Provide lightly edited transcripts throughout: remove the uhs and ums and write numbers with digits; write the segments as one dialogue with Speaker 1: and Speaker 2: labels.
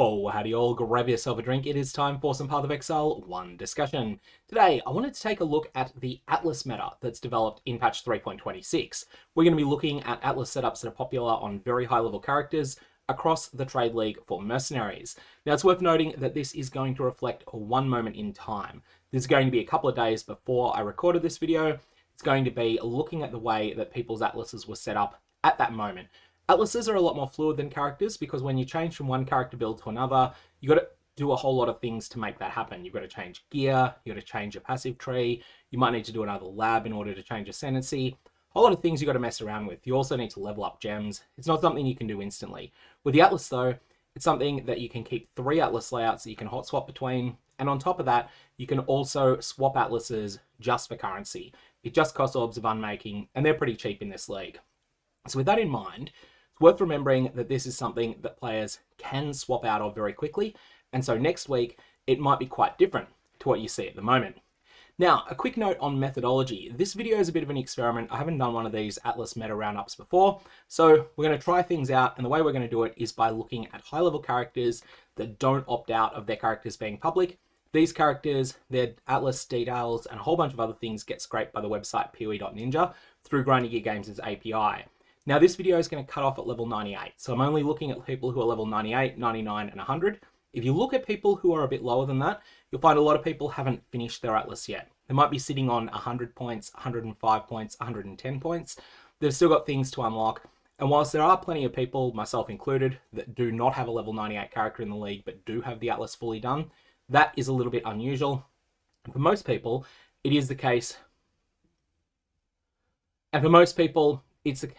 Speaker 1: Oh, howdy all, grab yourself a drink. It is time for some Path of Exile 1 discussion. Today, I wanted to take a look at the Atlas meta that's developed in patch 3.26. We're going to be looking at Atlas setups that are popular on very high level characters across the Trade League for mercenaries. Now, it's worth noting that this is going to reflect one moment in time. This is going to be a couple of days before I recorded this video. It's going to be looking at the way that people's Atlases were set up at that moment. Atlases are a lot more fluid than characters because when you change from one character build to another, you got to do a whole lot of things to make that happen. You've got to change gear, you got to change a passive tree, you might need to do another lab in order to change ascendancy. A whole lot of things you got to mess around with. You also need to level up gems. It's not something you can do instantly. With the Atlas though, it's something that you can keep 3 Atlas layouts that you can hot swap between. And on top of that, you can also swap Atlases just for currency. It just costs orbs of unmaking, and they're pretty cheap in this league. So with that in mind, it's worth remembering that this is something that players can swap out of very quickly. And so next week, it might be quite different to what you see at the moment. Now, a quick note on methodology. This video is a bit of an experiment. I haven't done one of these Atlas meta roundups before. So we're going to try things out. And the way we're going to do it is by looking at high level characters that don't opt out of their characters being public. These characters, their Atlas details, and a whole bunch of other things get scraped by the website POE.ninja through Grinding Gear Games' API. Now this video is going to cut off at level 98, so I'm only looking at people who are level 98, 99, and 100. If you look at people who are a bit lower than that, you'll find a lot of people haven't finished their Atlas yet. They might be sitting on 100 points, 105 points, 110 points. They've still got things to unlock. And whilst there are plenty of people, myself included, that do not have a level 98 character in the league, but do have the Atlas fully done, that is a little bit unusual. For most people, it is the case. And for most people, it's the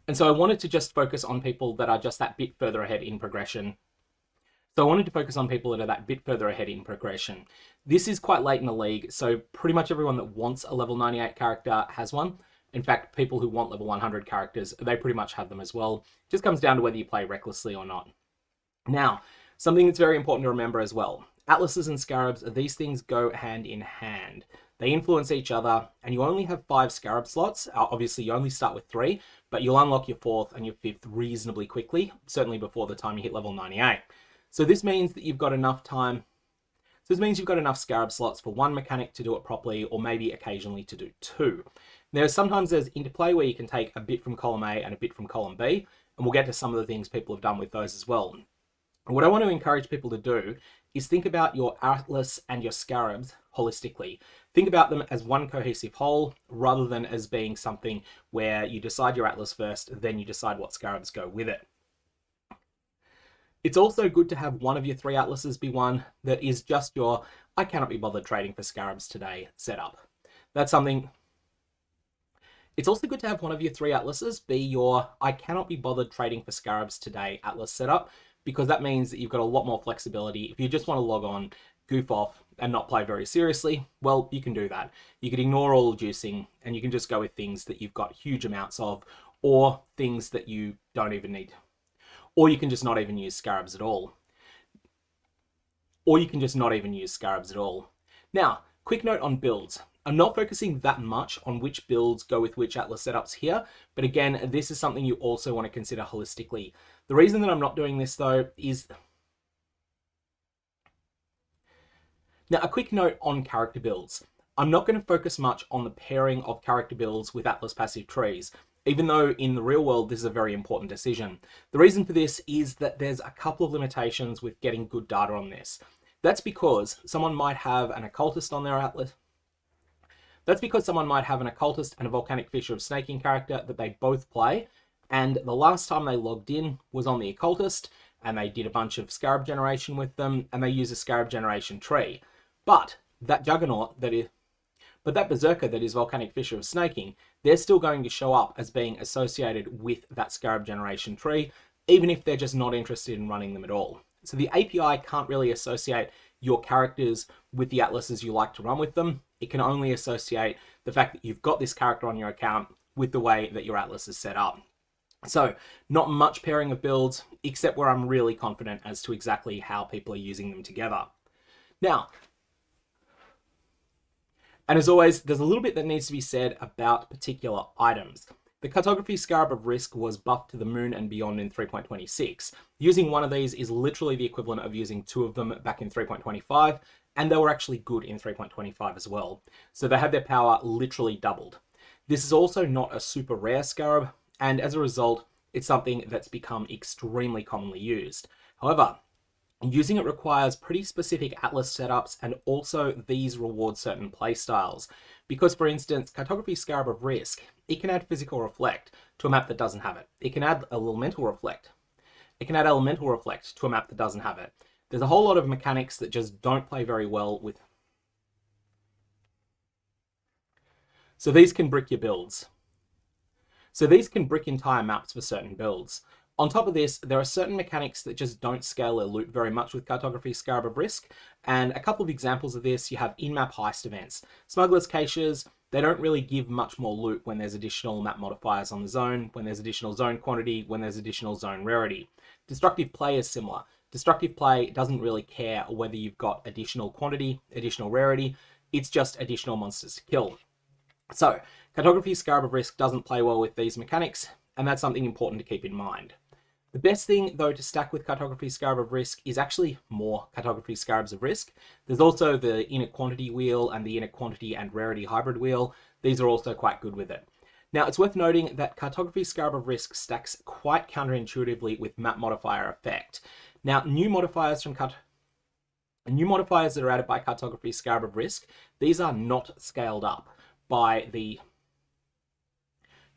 Speaker 1: And so I wanted to just focus on people that are just that bit further ahead in progression. This is quite late in the league, so pretty much everyone that wants a level 98 character has one. In fact, people who want level 100 characters, they pretty much have them as well. It just comes down to whether you play recklessly or not. Now, something that's very important to remember as well. Atlases and Scarabs, these things go hand in hand. They influence each other, and you only have 5 Scarab slots. Obviously, you only start with 3, but you'll unlock your 4th and your 5th reasonably quickly, certainly before the time you hit level 98. So this means that you've got enough time. So this means you've got enough Scarab slots for 1 mechanic to do it properly, or maybe occasionally to do 2. Sometimes there's interplay where you can take a bit from column A and a bit from column B, and we'll get to some of the things people have done with those as well. What I want to encourage people to do is think about your Atlas and your Scarabs holistically. Think about them as one cohesive whole, rather than as being something where you decide your Atlas first, then you decide what Scarabs go with it. It's also good to have one of your 3 Atlases be one that is just your, I cannot be bothered trading for Scarabs today setup. That's something. It's also good to have one of your 3 Atlases be your, I cannot be bothered trading for Scarabs today Atlas setup, because that means that you've got a lot more flexibility. If you just want to log on, goof off, and not play very seriously, well, you can do that. You can ignore all juicing, and you can just go with things that you've got huge amounts of, or things that you don't even need. Or you can just not even use Scarabs at all. Now, quick note on builds. I'm not focusing that much on which builds go with which Atlas setups here, but again, this is something you also want to consider holistically. The reason that I'm not doing this though is... Now, a quick note on character builds. I'm not going to focus much on the pairing of character builds with Atlas passive trees, even though in the real world this is a very important decision. The reason for this is that there's a couple of limitations with getting good data on this. That's because someone might have an occultist on their Atlas. That's because someone might have an occultist and a volcanic fissure of snaking character that they both play, and the last time they logged in was on the occultist, and they did a bunch of Scarab generation with them, and they use a Scarab generation tree. But that Berserker that is volcanic fissure of snaking, they're still going to show up as being associated with that Scarab generation tree, even if they're just not interested in running them at all. So the API can't really associate your characters with the Atlases you like to run with them. It can only associate the fact that you've got this character on your account with the way that your Atlas is set up. So not much pairing of builds, except where I'm really confident as to exactly how people are using them together. Now, and as always, there's a little bit that needs to be said about particular items. The cartography scarab of risk was buffed to the moon and beyond in 3.26. Using one of these is literally the equivalent of using two of them back in 3.25, and they were actually good in 3.25 as well. So they had their power literally doubled. This is also not a super rare scarab, and as a result, it's something that's become extremely commonly used. However, using it requires pretty specific Atlas setups, and also these reward certain playstyles. Because, for instance, Cartography Scarab of Risk, it can add Physical Reflect to a map that doesn't have it. It can add Elemental Reflect. It can add Elemental Reflect to a map that doesn't have it. There's a whole lot of mechanics that just don't play very well with... So these can brick your builds. So these can brick entire maps for certain builds. On top of this, there are certain mechanics that just don't scale their loot very much with Cartography Scarab of Risk, and a couple of examples of this, you have in-map heist events. Smuggler's Caches, they don't really give much more loot when there's additional map modifiers on the zone, when there's additional zone quantity, when there's additional zone rarity. Destructive Play is similar. Destructive Play doesn't really care whether you've got additional quantity, additional rarity, it's just additional monsters to kill. So, Cartography Scarab of Risk doesn't play well with these mechanics, and that's something important to keep in mind. The best thing, though, to stack with Cartography Scarab of Risk is actually more Cartography Scarabs of Risk. There's also the Inner Quantity Wheel and the Inner Quantity and Rarity Hybrid Wheel. These are also quite good with it. Now, it's worth noting that Cartography Scarab of Risk stacks quite counterintuitively with Map Modifier Effect. Now, new modifiers that are added by Cartography Scarab of Risk, these are not scaled up by the...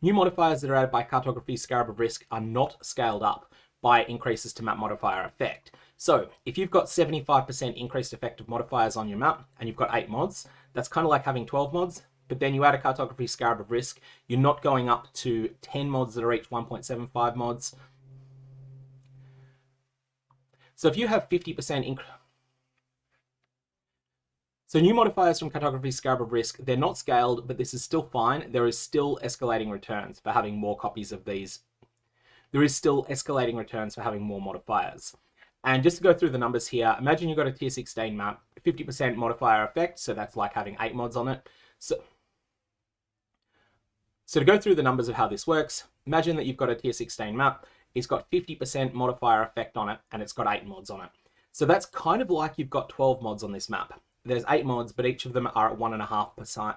Speaker 1: New modifiers that are added by Cartography Scarab of Risk are not scaled up by increases to Map Modifier Effect. So, if you've got 75% increased effective modifiers on your map, and you've got 8 mods, that's kind of like having 12 mods, but then you add a Cartography Scarab of Risk, you're not going up to 10 mods that are each 1.75 mods. So if you have 50% increase... So new modifiers from Cartography Scarab of Risk, they're not scaled, but this is still fine. There is still escalating returns for having more copies of these. There is still escalating returns for having more modifiers. And just to go through the numbers here, imagine you've got a tier 16 map, 50% modifier effect, so that's like having 8 mods on it. So to go through the numbers of how this works, imagine that you've got a tier 16 map, it's got 50% modifier effect on it, and it's got 8 mods on it. So that's kind of like you've got 12 mods on this map. There's 8 mods, but each of them are at 1.5%.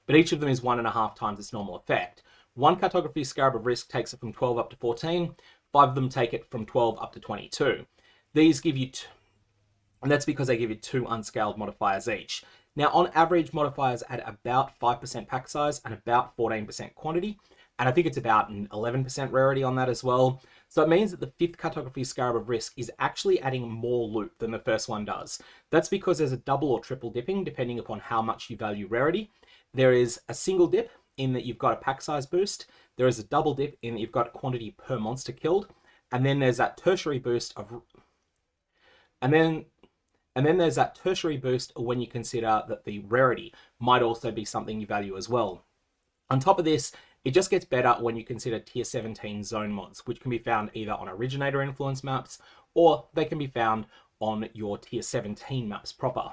Speaker 1: But each of them is 1.5 times its normal effect. One Cartography Scarab of Risk takes it from 12 up to 14. 5 of them take it from 12 up to 22. These give you, and that's because they give you 2 unscaled modifiers each. Now, on average, modifiers add about 5% pack size and about 14% quantity, and I think it's about an 11% rarity on that as well. So it means that the 5th Cartography Scarab of Risk is actually adding more loot than the first one does. That's because there's a double or triple dipping depending upon how much you value rarity. There is a single dip in that you've got a pack size boost. There is a double dip in that you've got quantity per monster killed. And then there's that tertiary boost of... And then there's that tertiary boost when you consider that the rarity might also be something you value as well. On top of this, it just gets better when you consider tier 17 zone mods, which can be found either on originator influence maps, or they can be found on your tier 17 maps proper.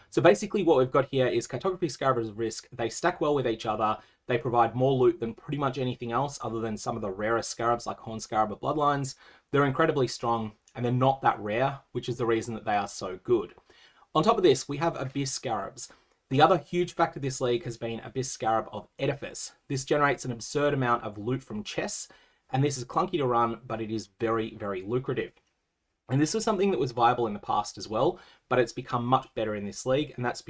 Speaker 1: So basically what we've got here is Cartography Scarabs of Risk. They stack well with each other. They provide more loot than pretty much anything else other than some of the rarest scarabs like Horn Scarab or Bloodlines. They're incredibly strong and they're not that rare, which is the reason that they are so good. On top of this, we have Abyss Scarabs. The other huge factor this league has been Abyss Scarab of Edifice. This generates an absurd amount of loot from chests, and this is clunky to run, but it is very, very lucrative. And this was something that was viable in the past as well, but it's become much better in this league, and that's...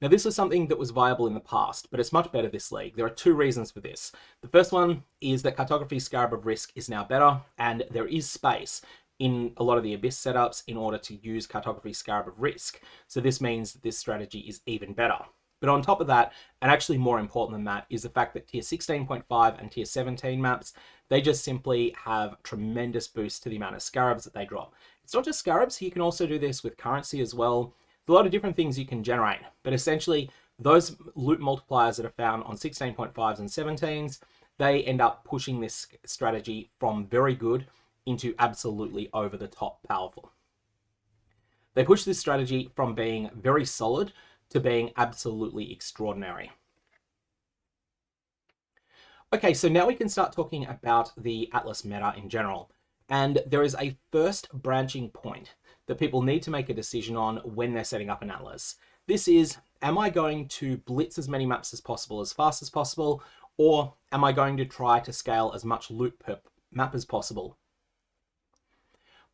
Speaker 1: Now, this was something that was viable in the past, but it's much better this league. There are 2 reasons for this. The first one is that Cartography Scarab of Risk is now better, and there is space in a lot of the Abyss setups in order to use Cartography Scarab of Risk. So this means that this strategy is even better. But on top of that, and actually more important than that, is the fact that tier 16.5 and tier 17 maps, they just simply have tremendous boost to the amount of scarabs that they drop. It's not just scarabs, you can also do this with currency as well. There's a lot of different things you can generate, but essentially those loot multipliers that are found on 16.5s and 17s, they end up pushing this strategy from very good into absolutely over the top powerful. They push this strategy from being very solid to being absolutely extraordinary. Okay, so now we can start talking about the Atlas meta in general. And there is a first branching point that people need to make a decision on when they're setting up an Atlas. This is, am I going to blitz as many maps as possible as fast as possible, or am I going to try to scale as much loot per map as possible?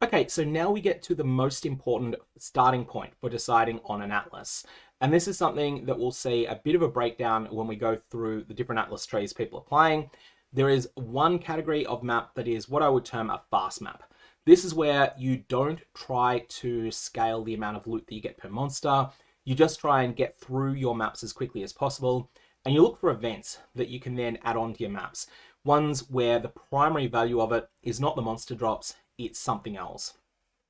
Speaker 1: Okay, so now we get to the most important starting point for deciding on an Atlas. And this is something that we'll see a bit of a breakdown when we go through the different Atlas trees people are playing. There is one category of map that is what I would term a fast map. This is where you don't try to scale the amount of loot that you get per monster. You just try and get through your maps as quickly as possible. And you look for events that you can then add on to your maps. Ones where the primary value of it is not the monster drops, it's something else.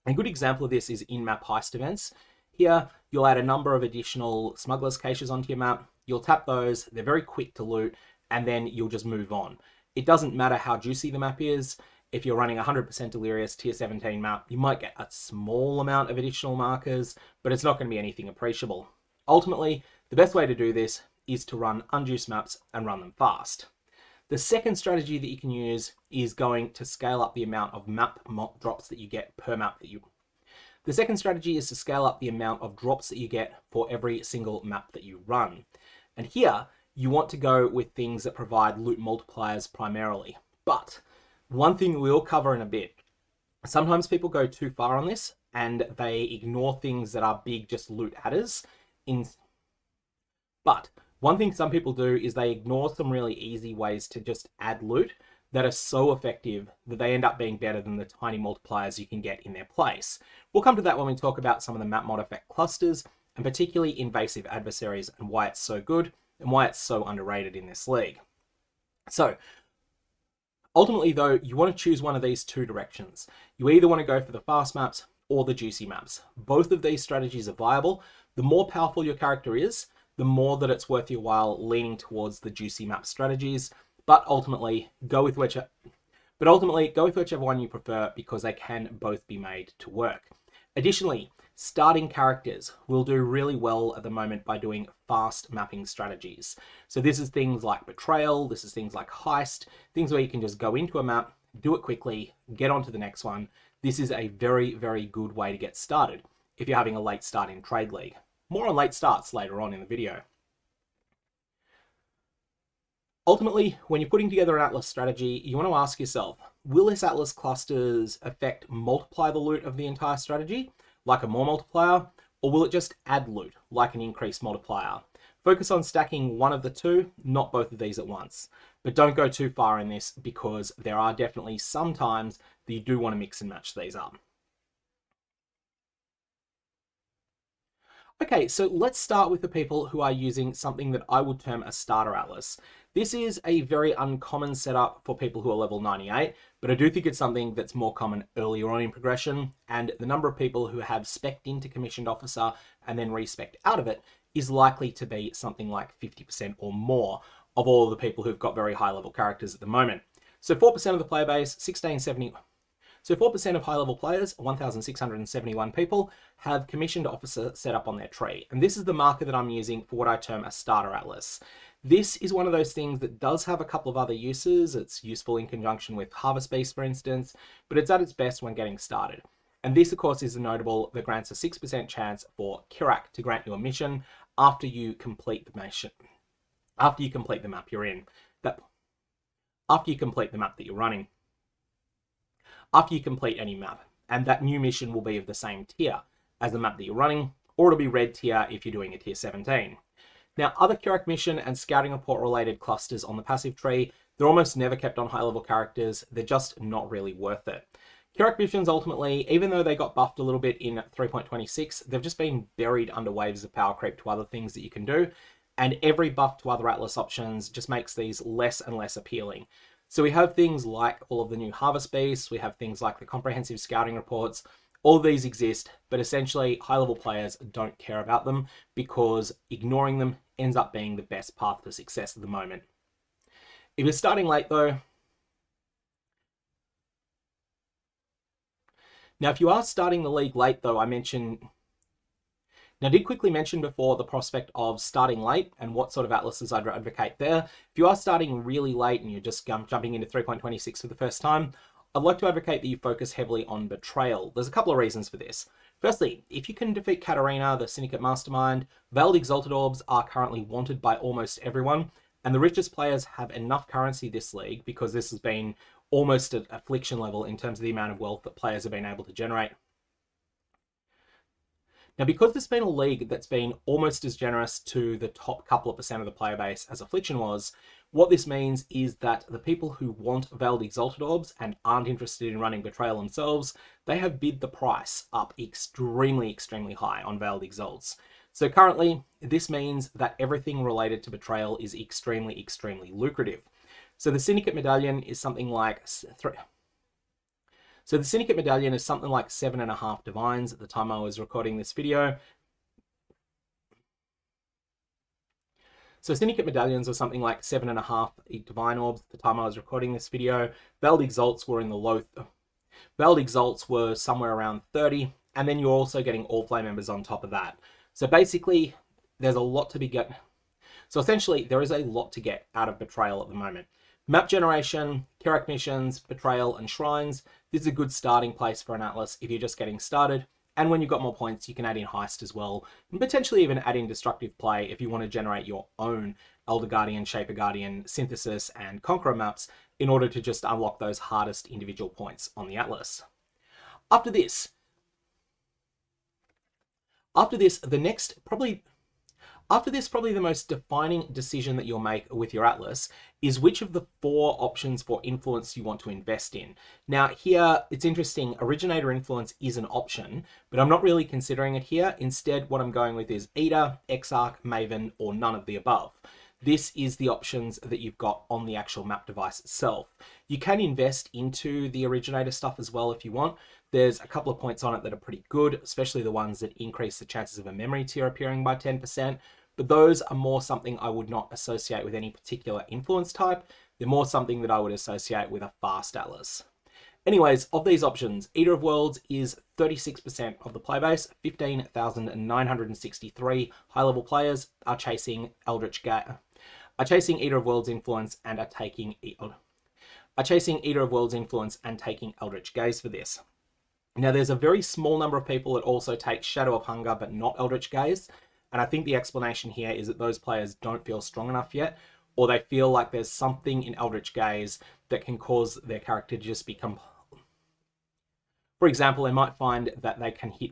Speaker 1: A good example of this is in-map heist events. Here, you'll add a number of additional smugglers caches onto your map. You'll tap those, they're very quick to loot, and then you'll just move on. It doesn't matter how juicy the map is. If you're running 100% Delirious tier 17 map, you might get a small amount of additional markers, but it's not going to be anything appreciable. Ultimately, the best way to do this is to run unjuiced maps and run them fast. The second strategy that you can use is going to scale up the amount of map drops that you get per map that you... The second strategy is to scale up the amount of drops that you get for every single map that you run. And here, you want to go with things that provide loot multipliers primarily. But one thing we'll cover in a bit, sometimes people go too far on this and they ignore things that are big just loot adders. But one thing some people do is they ignore some really easy ways to just add loot that are so effective that they end up being better than the tiny multipliers you can get in their place. We'll come to that when we talk about some of the map mod effect clusters, and particularly invasive adversaries and why it's so good and why it's so underrated in this league. So, ultimately though, you want to choose one of these two directions. You either want to go for the fast maps or the juicy maps. Both of these strategies are viable. The more powerful your character is, the more that it's worth your while leaning towards the juicy map strategies, but ultimately go with whichever one you prefer because they can both be made to work. Additionally, starting characters will do really well at the moment by doing fast mapping strategies. So this is things like Betrayal, this is things like Heist, things where you can just go into a map, do it quickly, get on to the next one. This is a very, very good way to get started if you're having a late start in Trade League. More on late starts later on in the video. Ultimately, when you're putting together an Atlas strategy, you want to ask yourself, will this Atlas clusters effect multiply the loot of the entire strategy, like a more multiplier, or will it just add loot, like an increased multiplier? Focus on stacking one of the two, not both of these at once. But don't go too far in this because there are definitely some times that you do want to mix and match these up. Okay, so let's start with the people who are using something that I would term a starter Atlas. This is a very uncommon setup for people who are level 98, but I do think it's something that's more common earlier on in progression, and the number of people who have spec'd into Commissioned Officer and then respec'd out of it is likely to be something like 50% or more of all of the people who've got very high level characters at the moment. So 4% of the player base, 1670. So 4% of high-level players, 1,671 people, have Commissioned Officer set up on their tree. And this is the marker that I'm using for what I term a starter Atlas. This is one of those things that does have a couple of other uses. It's useful in conjunction with Harvest Beast, for instance, but it's at its best when getting started. And this, of course, is a notable that grants a 6% chance for Kirak to grant you a mission after you complete the mission. After you complete the map you're in. After you complete the map that you're running. After you complete any map, and that new mission will be of the same tier as the map that you're running, or it'll be red tier if you're doing a tier 17. Now, other Kirak mission and scouting report related clusters on the passive tree, they're almost never kept on high level characters, they're just not really worth it. Kirak missions ultimately, even though they got buffed a little bit in 3.26, they've just been buried under waves of power creep to other things that you can do, and every buff to other Atlas options just makes these less and less appealing. So we have things like all of the new Harvest Beasts, we have things like the comprehensive scouting reports, all of these exist, but essentially high-level players don't care about them because ignoring them ends up being the best path to success at the moment. If you're starting late though, now if you are starting the league late though, I mentioned Now, I did quickly mention before the prospect of starting late and what sort of atlases I'd advocate there. If you are starting really late and you're just jumping into 3.26 for the first time, I'd like to advocate that you focus heavily on Betrayal. There's a couple of reasons for this. Firstly, if you can defeat Katarina, the Syndicate Mastermind, Veiled Exalted Orbs are currently wanted by almost everyone, and the richest players have enough currency this league because this has been almost at affliction level in terms of the amount of wealth that players have been able to generate. Now, because this has been a league that's been almost as generous to the top couple of percent of the player base as Affliction was, what this means is that the people who want Veiled Exalted Orbs and aren't interested in running Betrayal themselves, they have bid the price up extremely, extremely high on Veiled Exalts. So currently, this means that everything related to Betrayal is extremely, extremely lucrative. So the Syndicate Medallion is something like 7.5 divines at the time I was recording this video. So Syndicate Medallions are something like 7.5 divine orbs at the time I was recording this video. Veiled Exalts were in the low... Veiled Exalts were somewhere around 30, and then you're also getting all flame members on top of that. So basically, there's a lot to be get. So essentially, there is a lot to get out of Betrayal at the moment. Map generation, Kirak missions, Betrayal, and Shrines. This is a good starting place for an Atlas if you're just getting started. And when you've got more points, you can add in Heist as well, and potentially even add in Destructive Play if you want to generate your own Elder Guardian, Shaper Guardian, Synthesis, and Conqueror maps in order to just unlock those hardest individual points on the Atlas. After this, probably the most defining decision that you'll make with your Atlas is which of the 4 options for influence you want to invest in. Now here, it's interesting, Originator Influence is an option, but I'm not really considering it here. Instead, what I'm going with is Eater, Exarch, Maven, or none of the above. This is the options that you've got on the actual map device itself. You can invest into the Originator stuff as well if you want. There's a couple of points on it that are pretty good, especially the ones that increase the chances of a memory tier appearing by 10%. But those are more something I would not associate with any particular influence type. They're more something that I would associate with a fast Atlas. Anyways, of these options, Eater of Worlds is 36% of the playbase. 15,963 high-level players are chasing Eater of Worlds influence and are taking Eater of Worlds influence and taking Eldritch Gaze for this. Now, there's a very small number of people that also take Shadow of Hunger but not Eldritch Gaze. And I think the explanation here is that those players don't feel strong enough yet, or they feel like there's something in Eldritch Gaze that can cause their character to just become... For example, they might find that they can hit...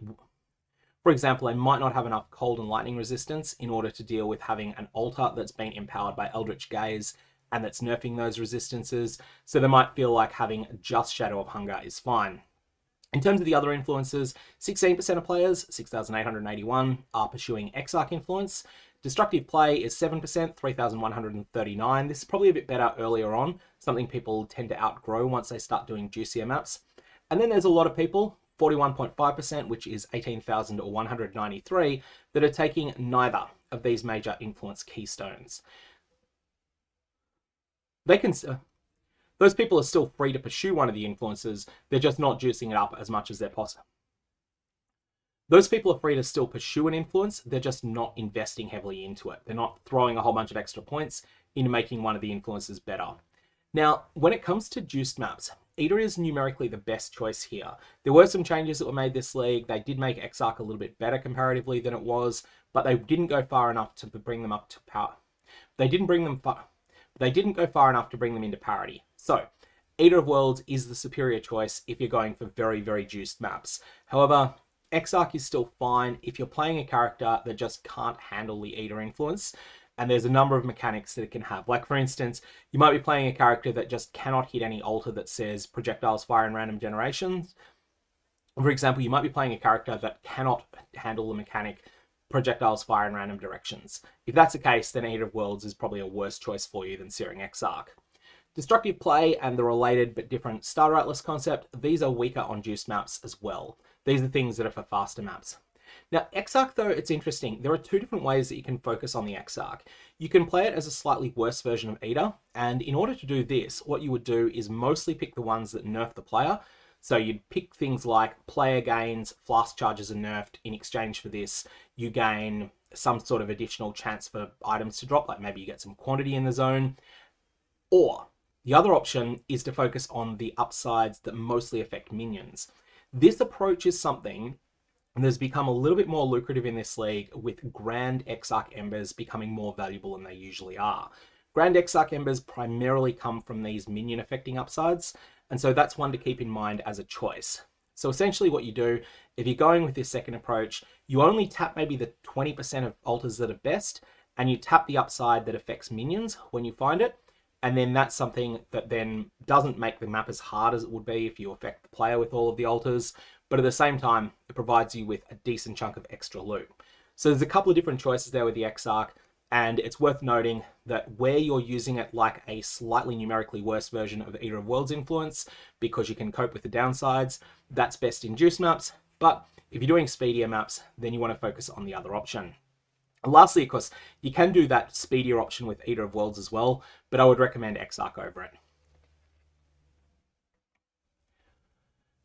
Speaker 1: For example, they might not have enough cold and lightning resistance in order to deal with having an altar that's been empowered by Eldritch Gaze and that's nerfing those resistances. So they might feel like having just Shadow of Hunger is fine. In terms of the other influences, 16% of players, 6,881, are pursuing Exarch influence. Destructive Play is 7%, 3,139. This is probably a bit better earlier on, something people tend to outgrow once they start doing juicier maps. And then there's a lot of people, 41.5%, which is 18,193, that are taking neither of these major influence keystones. Those people are still free to pursue one of the influences, they're just not juicing it up as much as they're possible. Those people are free to still pursue an influence, they're just not investing heavily into it. They're not throwing a whole bunch of extra points into making one of the influences better. Now, when it comes to juiced maps, Eater is numerically the best choice here. There were some changes that were made this league. They did make Exarch a little bit better comparatively than it was, but they didn't go far enough to bring them up to power. They didn't go far enough to bring them into parity. So, Eater of Worlds is the superior choice if you're going for very, very juiced maps. However, Exarch is still fine if you're playing a character that just can't handle the Eater influence, and there's a number of mechanics that it can have. Like, for instance, you might be playing a character that just cannot hit any altar that says projectiles fire in random generations. For example, you might be playing a character that cannot handle the mechanic projectiles fire in random directions. If that's the case, then Eater of Worlds is probably a worse choice for you than Searing Exarch. Destructive Play and the related but different Starter Atlas concept, these are weaker on juiced maps as well. These are things that are for faster maps. Now, Exarch, though, it's interesting. There are 2 different ways that you can focus on the Exarch. You can play it as a slightly worse version of Eater, and in order to do this, what you would do is mostly pick the ones that nerf the player. So you'd pick things like player gains, flask charges are nerfed. In exchange for this, you gain some sort of additional chance for items to drop, like maybe you get some quantity in the zone. Or the other option is to focus on the upsides that mostly affect minions. This approach is something that's become a little bit more lucrative in this league, with Grand Exarch Embers becoming more valuable than they usually are. Grand Exarch Embers primarily come from these minion affecting upsides, and so that's one to keep in mind as a choice. So essentially what you do, if you're going with this second approach, you only tap maybe the 20% of altars that are best, and you tap the upside that affects minions when you find it, and then that's something that then doesn't make the map as hard as it would be if you affect the player with all of the altars, but at the same time, it provides you with a decent chunk of extra loot. So there's a couple of different choices there with the Exarch, and it's worth noting that where you're using it like a slightly numerically worse version of Eater of Worlds influence, because you can cope with the downsides, that's best in juice maps, but if you're doing speedier maps, then you want to focus on the other option. And lastly, of course, you can do that speedier option with Eater of Worlds as well, but I would recommend Exarch over it.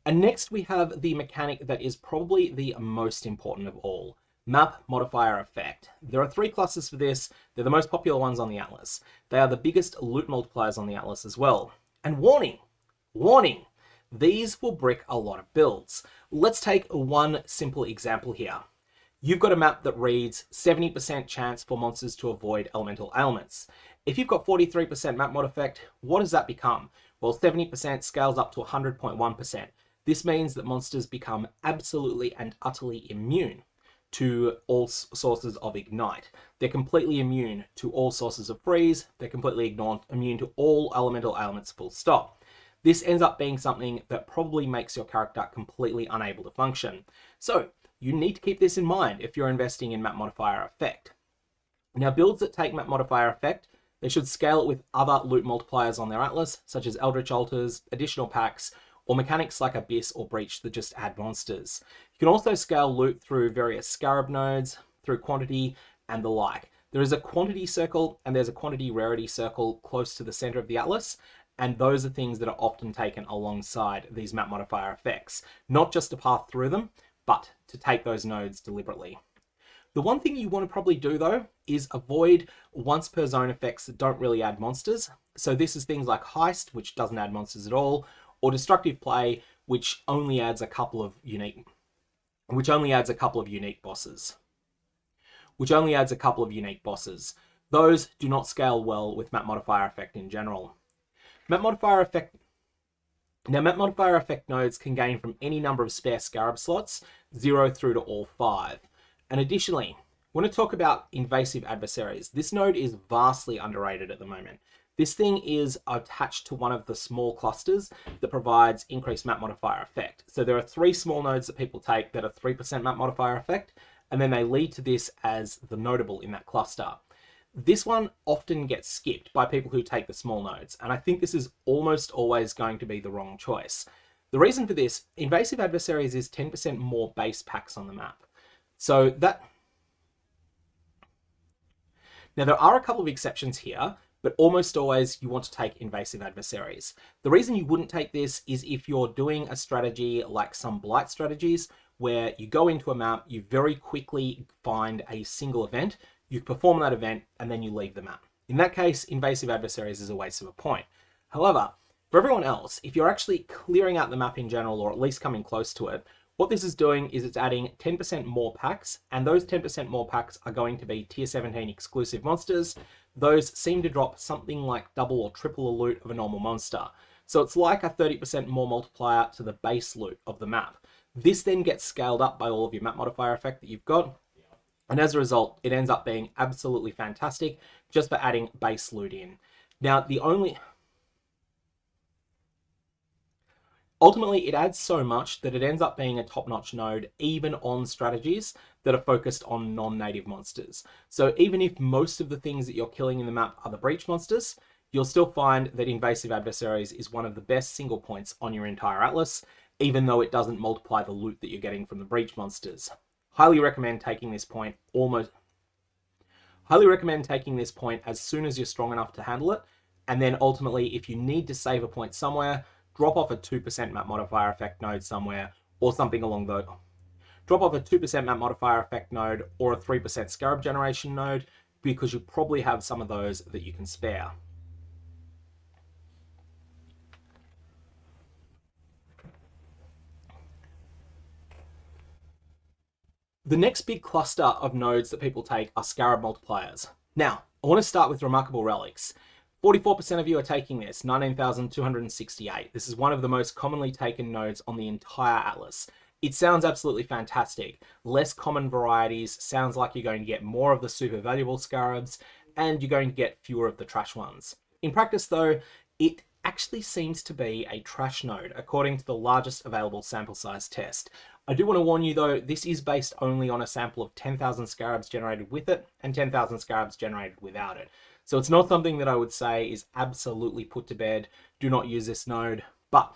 Speaker 1: And next we have the mechanic that is probably the most important of all, Map Modifier Effect. There are 3 classes for this. They're the most popular ones on the Atlas. They are the biggest loot multipliers on the Atlas as well. And warning, warning, these will brick a lot of builds. Let's take one simple example here. You've got a map that reads 70% chance for monsters to avoid elemental ailments. If you've got 43% map mod effect, what does that become? Well, 70% scales up to 100.1%. This means that monsters become absolutely and utterly immune to all sources of ignite. They're completely immune to all sources of freeze. They're completely immune to all elemental ailments, full stop. This ends up being something that probably makes your character completely unable to function. So you need to keep this in mind if you're investing in Map Modifier Effect. Now, builds that take Map Modifier Effect, they should scale it with other loot multipliers on their Atlas, such as Eldritch Altars, additional packs, or mechanics like Abyss or Breach that just add monsters. You can also scale loot through various Scarab nodes, through quantity, and the like. There is a quantity circle and there's a quantity rarity circle close to the center of the Atlas, and those are things that are often taken alongside these map modifier effects, not just to path through them, but to take those nodes deliberately. The one thing you want to probably do though is avoid once per zone effects that don't really add monsters. So this is things like Heist, which doesn't add monsters at all, or Destructive Play, which only adds a couple of unique bosses. Those do not scale well with map modifier effect in general. Map modifier effect nodes can gain from any number of spare Scarab slots, 0 through to all 5. And additionally, when I talk about invasive adversaries, this node is vastly underrated at the moment. This thing is attached to one of the small clusters that provides increased map modifier effect. So there are 3 small nodes that people take that are 3% map modifier effect, and then they lead to this as the notable in that cluster. This one often gets skipped by people who take the small nodes, and I think this is almost always going to be the wrong choice. The reason for this, invasive adversaries is 10% more base packs on the map. So that... Now there are a couple of exceptions here, but almost always you want to take invasive adversaries. The reason you wouldn't take this is if you're doing a strategy like some blight strategies, where you go into a map, you very quickly find a single event, you perform that event, and then you leave the map. In that case, invasive adversaries is a waste of a point. However, for everyone else, if you're actually clearing out the map in general, or at least coming close to it, what this is doing is it's adding 10% more packs, and those 10% more packs are going to be tier 17 exclusive monsters. Those seem to drop something like double or triple the loot of a normal monster. So it's like a 30% more multiplier to the base loot of the map. This then gets scaled up by all of your map modifier effect that you've got. And as a result, it ends up being absolutely fantastic just for adding base loot in. Now, ultimately, it adds so much that it ends up being a top-notch node even on strategies that are focused on non-native monsters. So even if most of the things that you're killing in the map are the breach monsters, you'll still find that invasive adversaries is one of the best single points on your entire Atlas, even though it doesn't multiply the loot that you're getting from the breach monsters. Highly recommend taking this point as soon as you're strong enough to handle it, and then ultimately, if you need to save a point somewhere, drop off a 2% map modifier effect node somewhere, or something along those. Drop off a 2% map modifier effect node or a 3% scarab generation node, because you probably have some of those that you can spare. The next big cluster of nodes that people take are scarab multipliers. Now, I want to start with remarkable relics. 44% of you are taking this, 19,268. This is one of the most commonly taken nodes on the entire atlas. It sounds absolutely fantastic. Less common varieties, sounds like you're going to get more of the super valuable scarabs, and you're going to get fewer of the trash ones. In practice though, it actually seems to be a trash node, according to the largest available sample size test. I do want to warn you though, this is based only on a sample of 10,000 scarabs generated with it and 10,000 scarabs generated without it. So it's not something that I would say is absolutely put to bed. Do not use this node, so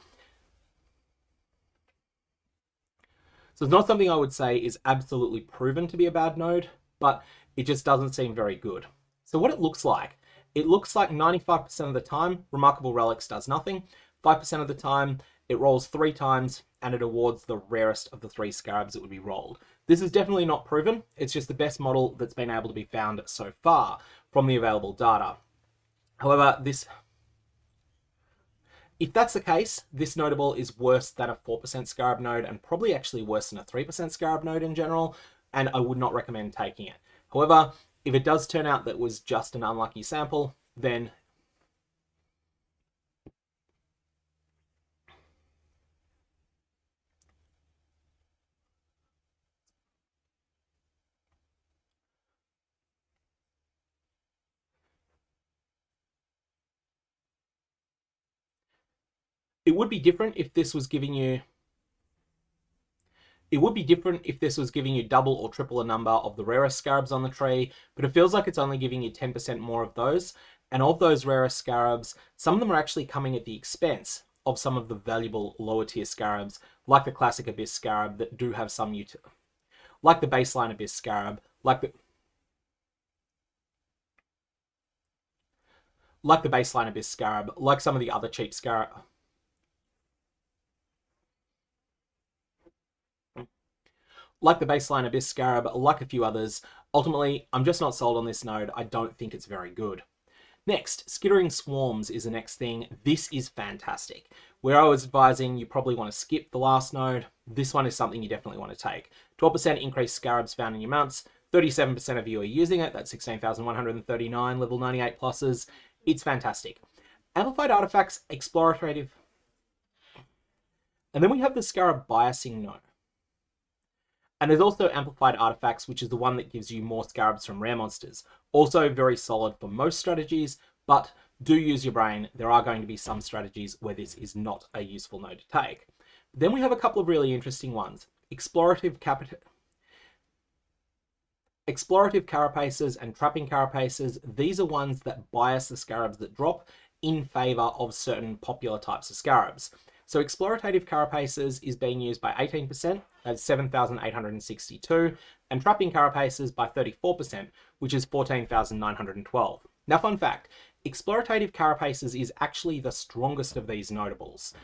Speaker 1: it's not something I would say is absolutely proven to be a bad node, but it just doesn't seem very good. So what it looks like 95% of the time, Remarkable Relics does nothing. 5% of the time, it rolls 3 times, and it awards the rarest of the 3 scarabs that would be rolled. This is definitely not proven. It's just the best model that's been able to be found so far from the available data. However, if that's the case, this notable is worse than a 4% scarab node, and probably actually worse than a 3% scarab node in general, and I would not recommend taking it. However, if it does turn out that it was just an unlucky sample, then it would be different if this was giving you double or triple a number of the rarest scarabs on the tree, but it feels like it's only giving you 10% more of those. And of those rarest scarabs, some of them are actually coming at the expense of some of the valuable lower tier scarabs, like the classic Abyss Scarab that do have some utility, like the baseline Abyss Scarab, like the baseline Abyss Scarab, like some of the other cheap scarab. Like the baseline Abyss Scarab, like a few others. Ultimately, I'm just not sold on this node. I don't think it's very good. Next, Skittering Swarms is the next thing. This is fantastic. Where I was advising you probably want to skip the last node, this one is something you definitely want to take. 12% increased scarabs found in your mounts, 37% of you are using it, that's 16,139 level 98 pluses. It's fantastic. Amplified Artifacts, Explorative. And then we have the Scarab Biasing node. And there's also Amplified Artifacts, which is the one that gives you more scarabs from rare monsters. Also very solid for most strategies, but do use your brain. There are going to be some strategies where this is not a useful node to take. Then we have a couple of really interesting ones. Explorative Carapaces and Trapping Carapaces. These are ones that bias the scarabs that drop in favor of certain popular types of scarabs. So Explorative Carapaces is being used by 18%, that's 7,862, and Trapping Carapaces by 34%, which is 14,912. Now, fun fact, Explorative Carapaces is actually the strongest of these notables,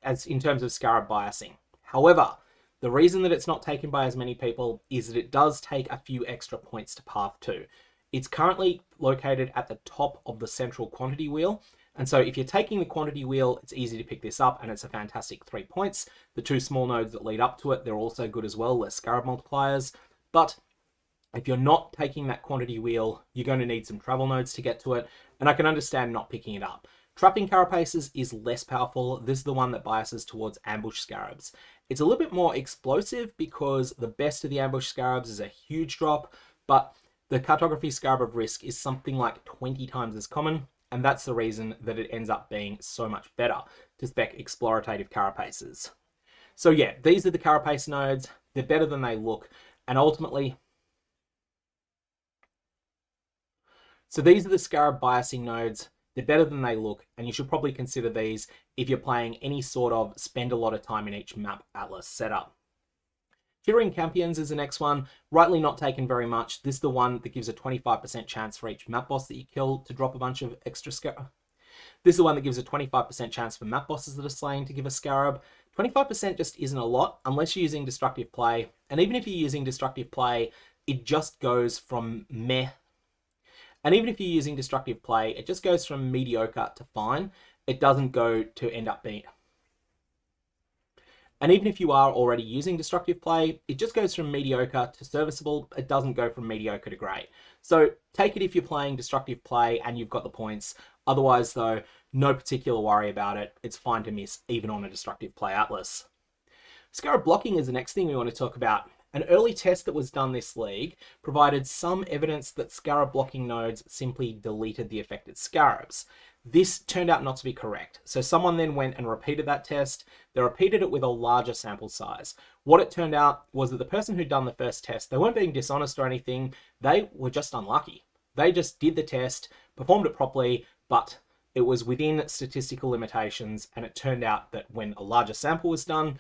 Speaker 1: as in terms of scarab biasing. However, the reason that it's not taken by as many people is that it does take a few extra points to path to. It's currently located at the top of the central quantity wheel, and so if you're taking the quantity wheel, it's easy to pick this up, and it's a fantastic 3 points. The 2 small nodes that lead up to it, they're also good as well, less scarab multipliers. But if you're not taking that quantity wheel, you're going to need some travel nodes to get to it, and I can understand not picking it up. Trapping Carapaces is less powerful. This is the one that biases towards ambush scarabs. It's a little bit more explosive because the best of the ambush scarabs is a huge drop, but the Cartography Scarab of Risk is something like 20 times as common, and that's the reason that it ends up being so much better to spec Explorative Carapaces. So yeah, these are the Carapace nodes. They're better than they look, and ultimately, so these are the Scarab Biasing nodes. They're better than they look, and you should probably consider these if you're playing any sort of spend a lot of time in each map atlas setup. Chittering Campions is the next one, rightly not taken very much. This is the one that gives a 25% chance for each map boss that you kill to drop a bunch of extra scarab. This is the one that gives a 25% chance for map bosses that are slain to give a scarab. 25% just isn't a lot unless you're using destructive play. And even if you're using destructive play, it just goes from meh. And even if you're using destructive play, it just goes from mediocre to fine. It doesn't go to end up being... And even if you are already using destructive play, it just goes from mediocre to serviceable. It doesn't go from mediocre to great. So take it if you're playing destructive play and you've got the points. Otherwise, though, no particular worry about it. It's fine to miss, even on a destructive play atlas. Scarab blocking is the next thing we want to talk about. An early test that was done this league provided some evidence that scarab blocking nodes simply deleted the affected scarabs. This turned out not to be correct. So someone then went and repeated that test. They repeated it with a larger sample size. What it turned out was that the person who'd done the first test, they weren't being dishonest or anything. They were just unlucky. They just did the test, performed it properly, but it was within statistical limitations. And it turned out that when a larger sample was done,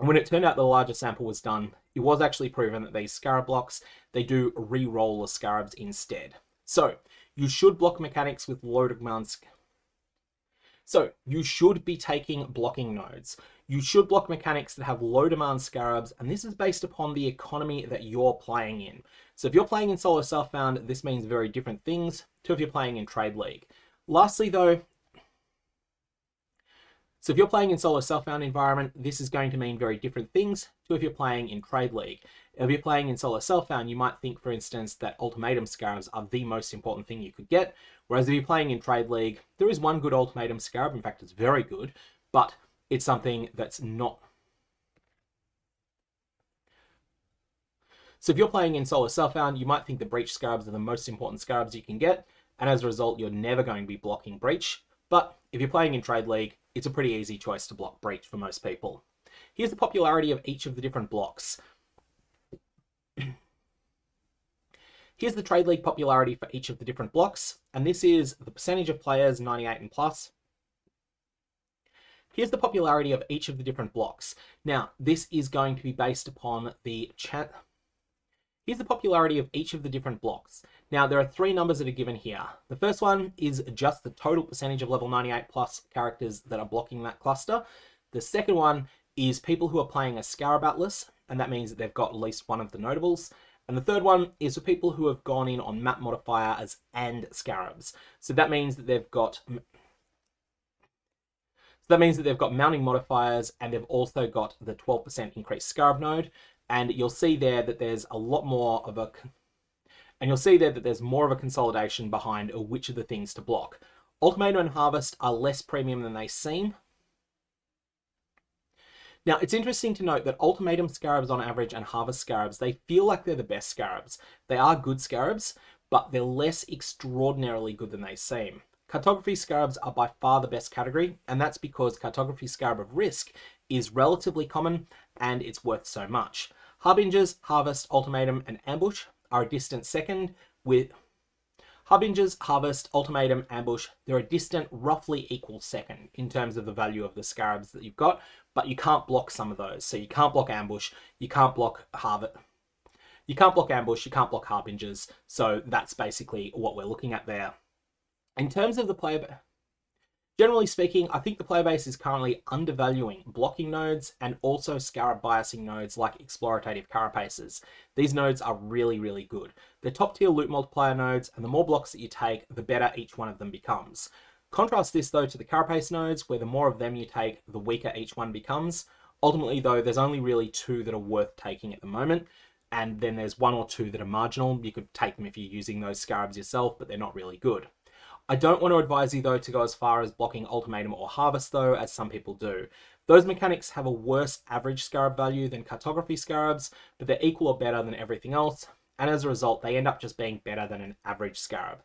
Speaker 1: it was actually proven that these scarab blocks, they do re-roll the scarabs instead. So you should block mechanics with low demand. So you should be taking blocking nodes. You should block mechanics that have low demand scarabs, and this is based upon the economy that you're playing in. So if you're playing in solo self-found, this means very different things to if you're playing in trade league. Lastly though, so if you're playing in solo self-found environment, this is going to mean very different things to if you're playing in trade league. If you're playing in solo self-found, you might think, for instance, that ultimatum scarabs are the most important thing you could get. Whereas if you're playing in trade league, there is one good ultimatum scarab. In fact, it's very good, but it's something that's not. So if you're playing in solo self-found, you might think the breach scarabs are the most important scarabs you can get. And as a result, you're never going to be blocking breach. But if you're playing in trade league, it's a pretty easy choice to block breach for most people. Here's the popularity of each of the different blocks. Here's the trade league popularity for each of the different blocks, and this is the percentage of players 98 and plus. Here's the popularity of each of the different blocks. Now, this is going to be based upon the chat. Here's the popularity of each of the different blocks. Now, there are three numbers that are given here. The first one is just the total percentage of level 98 plus characters that are blocking that cluster. The second one is people who are playing a Scarab Atlas, and that means that they've got at least one of the notables. And the third one is for people who have gone in on map modifiers and Scarabs. So that means that they've got mounting modifiers, and they've also got the 12% increased Scarab node. And you'll see there that there's a lot more of a... And you'll see there that there's more of a consolidation behind which of the things to block. Ultimatum and Harvest are less premium than they seem. Now, it's interesting to note that Ultimatum Scarabs on average and Harvest Scarabs, they feel like they're the best Scarabs. They are good Scarabs, but they're less extraordinarily good than they seem. Cartography Scarabs are by far the best category, and that's because Cartography Scarab of Risk is relatively common and it's worth so much. Harbingers, Harvest, Ultimatum, and Ambush are a distant second, with Harbingers, Harvest, Ultimatum, Ambush, they're a distant, roughly equal second in terms of the value of the Scarabs that you've got, but you can't block some of those. So you can't block Ambush, you can't block Harvest, you can't block Ambush, you can't block Harbingers, so that's basically what we're looking at there. In terms of the player... Generally speaking, I think the player base is currently undervaluing blocking nodes and also Scarab biasing nodes like explorative carapaces. These nodes are really, really good. They're top tier loot multiplier nodes, and the more blocks that you take, the better each one of them becomes. Contrast this though to the carapace nodes, where the more of them you take, the weaker each one becomes. Ultimately though, there's only really two that are worth taking at the moment, and then there's one or two that are marginal. You could take them if you're using those Scarabs yourself, but they're not really good. I don't want to advise you though to go as far as blocking Ultimatum or Harvest though, as some people do. Those mechanics have a worse average Scarab value than Cartography Scarabs, but they're equal or better than everything else, and as a result they end up just being better than an average Scarab.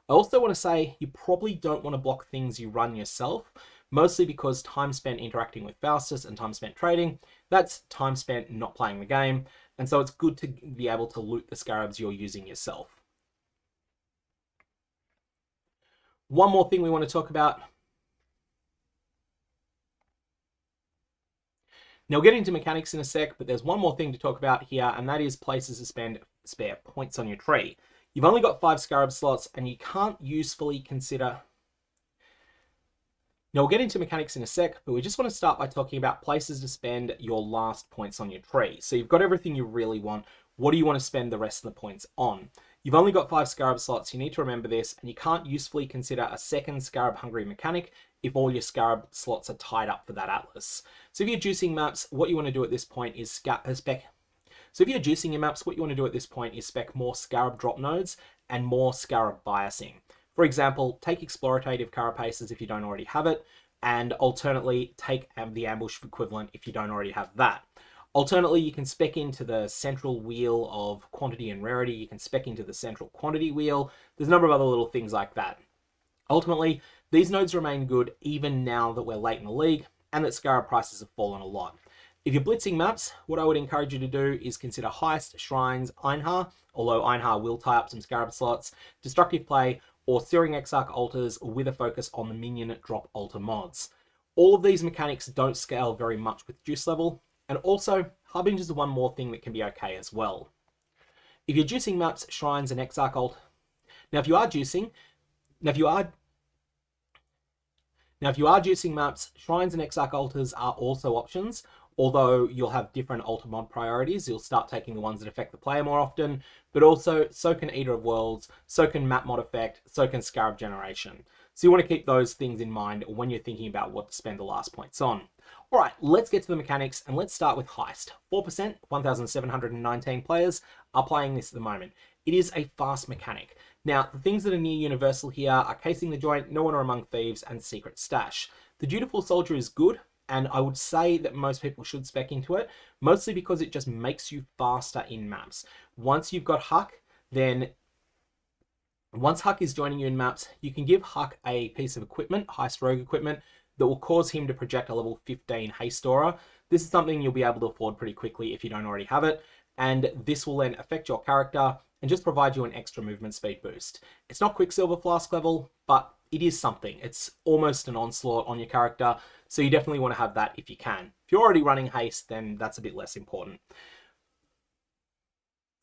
Speaker 1: I also want to say you probably don't want to block things you run yourself, mostly because time spent interacting with Faustus and time spent trading, that's time spent not playing the game, and so it's good to be able to loot the Scarabs you're using yourself. One more thing we want to talk about. Now we'll get into mechanics in a sec, but there's one more thing to talk about here, and that is places to spend spare points on your tree. You've only got 5 Scarab slots, and you can't usefully consider... Now we'll get into mechanics in a sec, but we just want to start by talking about places to spend your last points on your tree. So you've got everything you really want. What do you want to spend the rest of the points on? You've only got 5 Scarab slots, you need to remember this, and you can't usefully consider a second Scarab Hungry mechanic if all your Scarab slots are tied up for that Atlas. So if you're juicing maps, what you want to do at this point is spec more Scarab drop nodes and more Scarab biasing. For example, take Explorative Carapaces if you don't already have it, and alternately take the Ambush equivalent if you don't already have that. Alternately, you can spec into the central wheel of quantity and rarity. You can spec into the central quantity wheel. There's a number of other little things like that. Ultimately, these nodes remain good even now that we're late in the league and that Scarab prices have fallen a lot. If you're blitzing maps, what I would encourage you to do is consider Heist, Shrines, Einhar, although Einhar will tie up some Scarab slots, Destructive Play, or Searing Exarch altars with a focus on the minion drop altar mods. All of these mechanics don't scale very much with juice level, and also Harbinge is the one more thing that can be okay as well. If you're juicing maps, Shrines, and Exarch alt, if you are juicing maps, Shrines and Exarch altars are also options, although you'll have different altar mod priorities. You'll start taking the ones that affect the player more often, but also so can Eater of Worlds, so can map mod effect, so can Scarab generation. So you want to keep those things in mind when you're thinking about what to spend the last points on. All right, let's get to the mechanics, and let's start with Heist. 4%, 1,719 players are playing this at the moment. It is a fast mechanic. Now, the things that are near universal here are Casing the Joint, No Honor Among Thieves, and Secret Stash. The Dutiful Soldier is good, and I would say that most people should spec into it, mostly because it just makes you faster in maps. Once you've got Huck, once Huck is joining you in maps, you can give Huck a piece of equipment, Heist Rogue equipment, that will cause him to project a level 15 Haste Aura. This is something you'll be able to afford pretty quickly if you don't already have it, and this will then affect your character and just provide you an extra movement speed boost. It's not Quicksilver Flask level, but it is something. It's almost an onslaught on your character, so you definitely want to have that if you can. If you're already running haste, then that's a bit less important.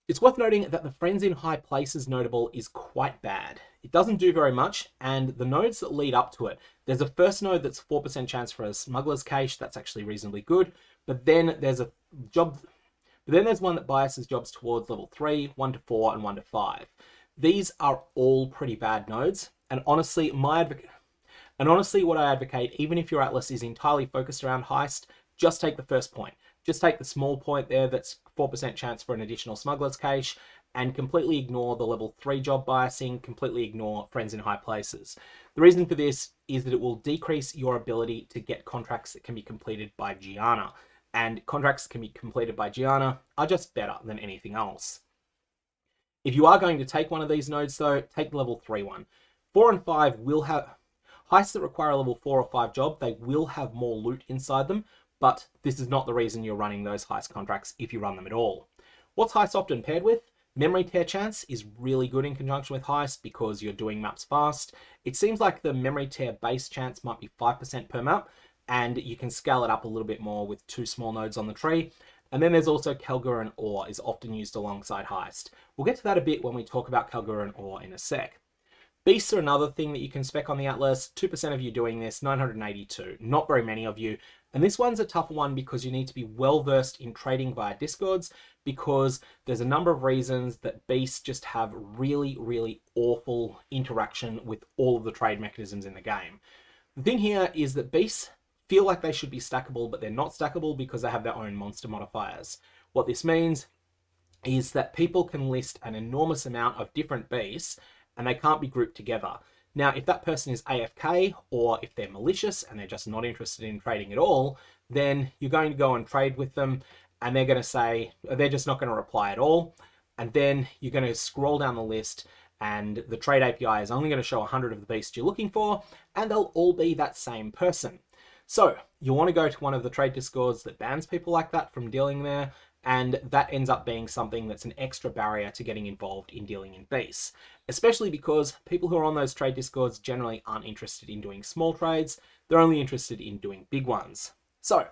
Speaker 1: It's worth noting that the Friends in High Places notable is quite bad. It doesn't do very much, and the nodes that lead up to it, there's a first node that's 4% chance for a Smuggler's Cache. That's actually reasonably good, but then there's one that biases jobs towards level 3, 1 to 4, and 1 to 5. These are all pretty bad nodes, and honestly, what I advocate, even if your Atlas is entirely focused around Heist, just take the first point. Just take the small point there that's 4% chance for an additional Smuggler's Cache, and completely ignore the level 3 job biasing, completely ignore Friends in High Places. The reason for this is that it will decrease your ability to get contracts that can be completed by Gianna, and contracts that can be completed by Gianna are just better than anything else. If you are going to take one of these nodes though, take the level 3 one. 4 and 5 will have heists that require a level 4 or 5 job. They will have more loot inside them, but this is not the reason you're running those heist contracts if you run them at all. What's heist often paired with? Memory tear chance is really good in conjunction with heist because you're doing maps fast. It seems like the memory tear base chance might be 5% per map, and you can scale it up a little bit more with 2 small nodes on the tree. And then there's also Kalgur and Ore is often used alongside heist. We'll get to that a bit when we talk about Kalgur and Ore in a sec. Beasts are another thing that you can spec on the Atlas. 2% of you doing this, 982. Not very many of you. And this one's a tougher one because you need to be well versed in trading via Discords, because there's a number of reasons that beasts just have really, really awful interaction with all of the trade mechanisms in the game. The thing here is that beasts feel like they should be stackable, but they're not stackable because they have their own monster modifiers. What this means is that people can list an enormous amount of different beasts and they can't be grouped together. Now, if that person is AFK, or if they're malicious and they're just not interested in trading at all, then you're going to go and trade with them and they're going to say, they're just not going to reply at all. And then you're going to scroll down the list and the trade API is only going to show 100 of the beasts you're looking for, and they'll all be that same person. So you want to go to one of the trade Discords that bans people like that from dealing there, and that ends up being something that's an extra barrier to getting involved in dealing in beasts, especially because people who are on those trade Discords generally aren't interested in doing small trades. They're only interested in doing big ones. So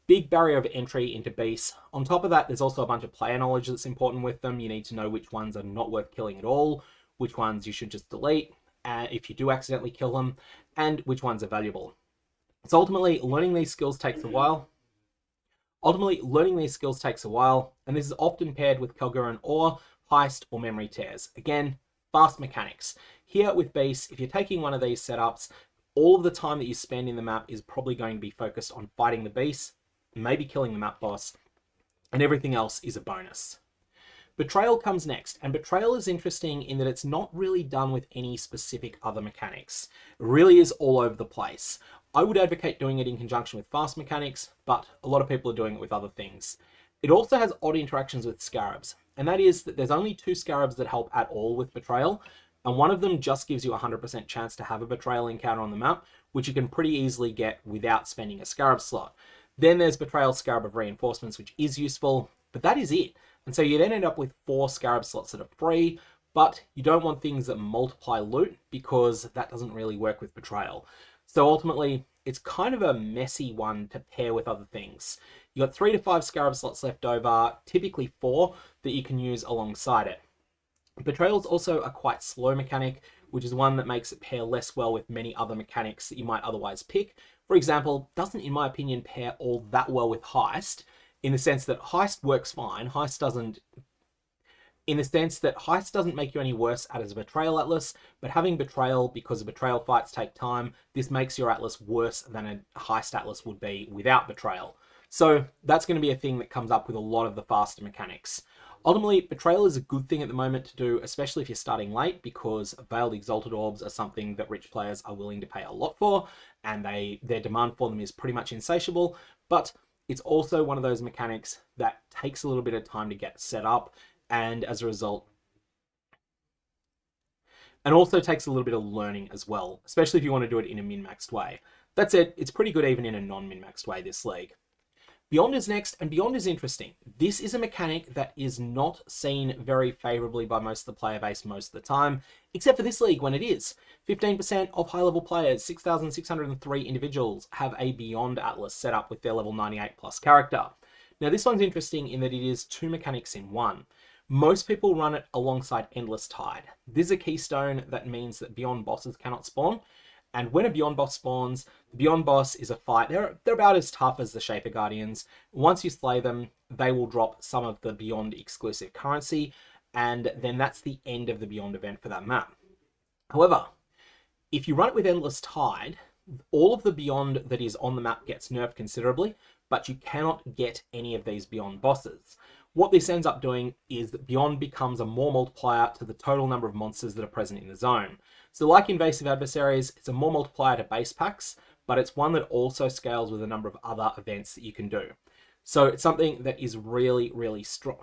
Speaker 1: big barrier of entry into beasts. On top of that, there's also a bunch of player knowledge that's important with them. You need to know which ones are not worth killing at all, which ones you should just delete if you do accidentally kill them, and which ones are valuable. So ultimately, learning these skills takes a while. And this is often paired with Kalguran Ore, Heist, or Memory Tears. Again, fast mechanics. Here with Beast, if you're taking one of these setups, all of the time that you spend in the map is probably going to be focused on fighting the beast, maybe killing the map boss, and everything else is a bonus. Betrayal comes next, and Betrayal is interesting in that it's not really done with any specific other mechanics. It really is all over the place. I would advocate doing it in conjunction with fast mechanics, but a lot of people are doing it with other things. It also has odd interactions with Scarabs, and that is that there's only 2 Scarabs that help at all with Betrayal, and one of them just gives you a 100% chance to have a Betrayal encounter on the map, which you can pretty easily get without spending a Scarab slot. Then there's Betrayal Scarab of Reinforcements, which is useful, but that is it. And so you then end up with 4 Scarab slots that are free, but you don't want things that multiply loot because that doesn't really work with Betrayal. So ultimately, it's kind of a messy one to pair with other things. You got 3 to 5 Scarab slots left over, typically 4, that you can use alongside it. Betrayal is also a quite slow mechanic, which is one that makes it pair less well with many other mechanics that you might otherwise pick. For example, doesn't, in my opinion, pair all that well with Heist, in the sense that Heist works fine. Heist doesn't make you any worse as a Betrayal Atlas, but having Betrayal, because Betrayal fights take time, this makes your Atlas worse than a Heist Atlas would be without Betrayal. So that's going to be a thing that comes up with a lot of the faster mechanics. Ultimately, Betrayal is a good thing at the moment to do, especially if you're starting late, because Veiled Exalted Orbs are something that rich players are willing to pay a lot for, and their demand for them is pretty much insatiable, but it's also one of those mechanics that takes a little bit of time to get set up, and as a result, and also takes a little bit of learning as well, especially if you want to do it in a min-maxed way. That said, it's pretty good even in a non-min-maxed way, this league. Beyond is next, and Beyond is interesting. This is a mechanic that is not seen very favorably by most of the player base most of the time, except for this league when it is. 15% of high-level players, 6,603 individuals, have a Beyond Atlas set up with their level 98 plus character. Now this one's interesting in that it is 2 mechanics in one. Most people run it alongside Endless Tide. This is a keystone that means that Beyond bosses cannot spawn, and when a Beyond boss spawns, the Beyond boss is a fight. They're about as tough as the Shaper Guardians. Once you slay them, they will drop some of the Beyond exclusive currency, and then that's the end of the Beyond event for that map. However, if you run it with Endless Tide, all of the Beyond that is on the map gets nerfed considerably, but you cannot get any of these Beyond bosses. What this ends up doing is that Beyond becomes a more multiplier to the total number of monsters that are present in the zone. So like Invasive Adversaries, it's a more multiplier to base packs, but it's one that also scales with a number of other events that you can do. So it's something that is really, really strong.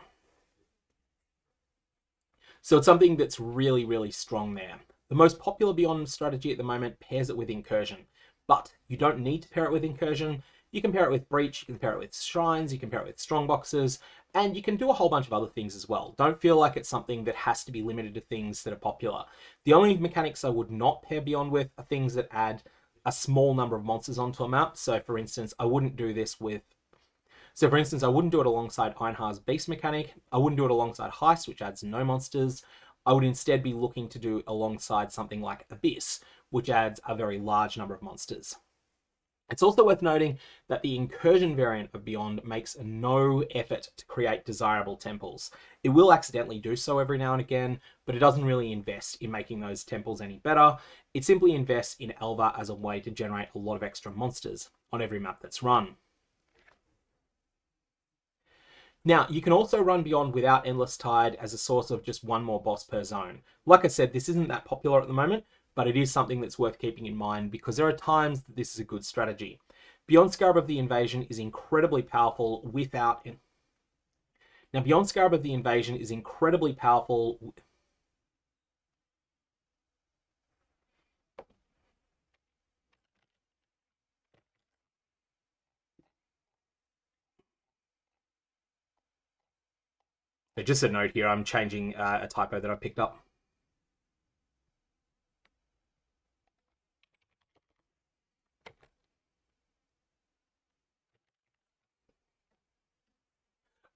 Speaker 1: So it's something that's really, really strong there. The most popular Beyond strategy at the moment pairs it with Incursion, but you don't need to pair it with Incursion. You can pair it with Breach, you can pair it with Shrines, you can pair it with Strongboxes, and you can do a whole bunch of other things as well. Don't feel like it's something that has to be limited to things that are popular. The only mechanics I would not pair Beyond with are things that add a small number of monsters onto a map. So for instance, I wouldn't do it alongside Einhar's Beast mechanic. I wouldn't do it alongside Heist, which adds no monsters. I would instead be looking to do alongside something like Abyss, which adds a very large number of monsters. It's also worth noting that the Incursion variant of Beyond makes no effort to create desirable temples. It will accidentally do so every now and again, but it doesn't really invest in making those temples any better. It simply invests in Elva as a way to generate a lot of extra monsters on every map that's run. Now, you can also run Beyond without Endless Tide as a source of just one more boss per zone. Like I said, this isn't that popular at the moment, but it is something that's worth keeping in mind because there are times that this is a good strategy. Beyond Scarab of the Invasion is incredibly powerful without... Now, Beyond Scarab of the Invasion is incredibly powerful... So just a note here, I'm changing a typo that I picked up.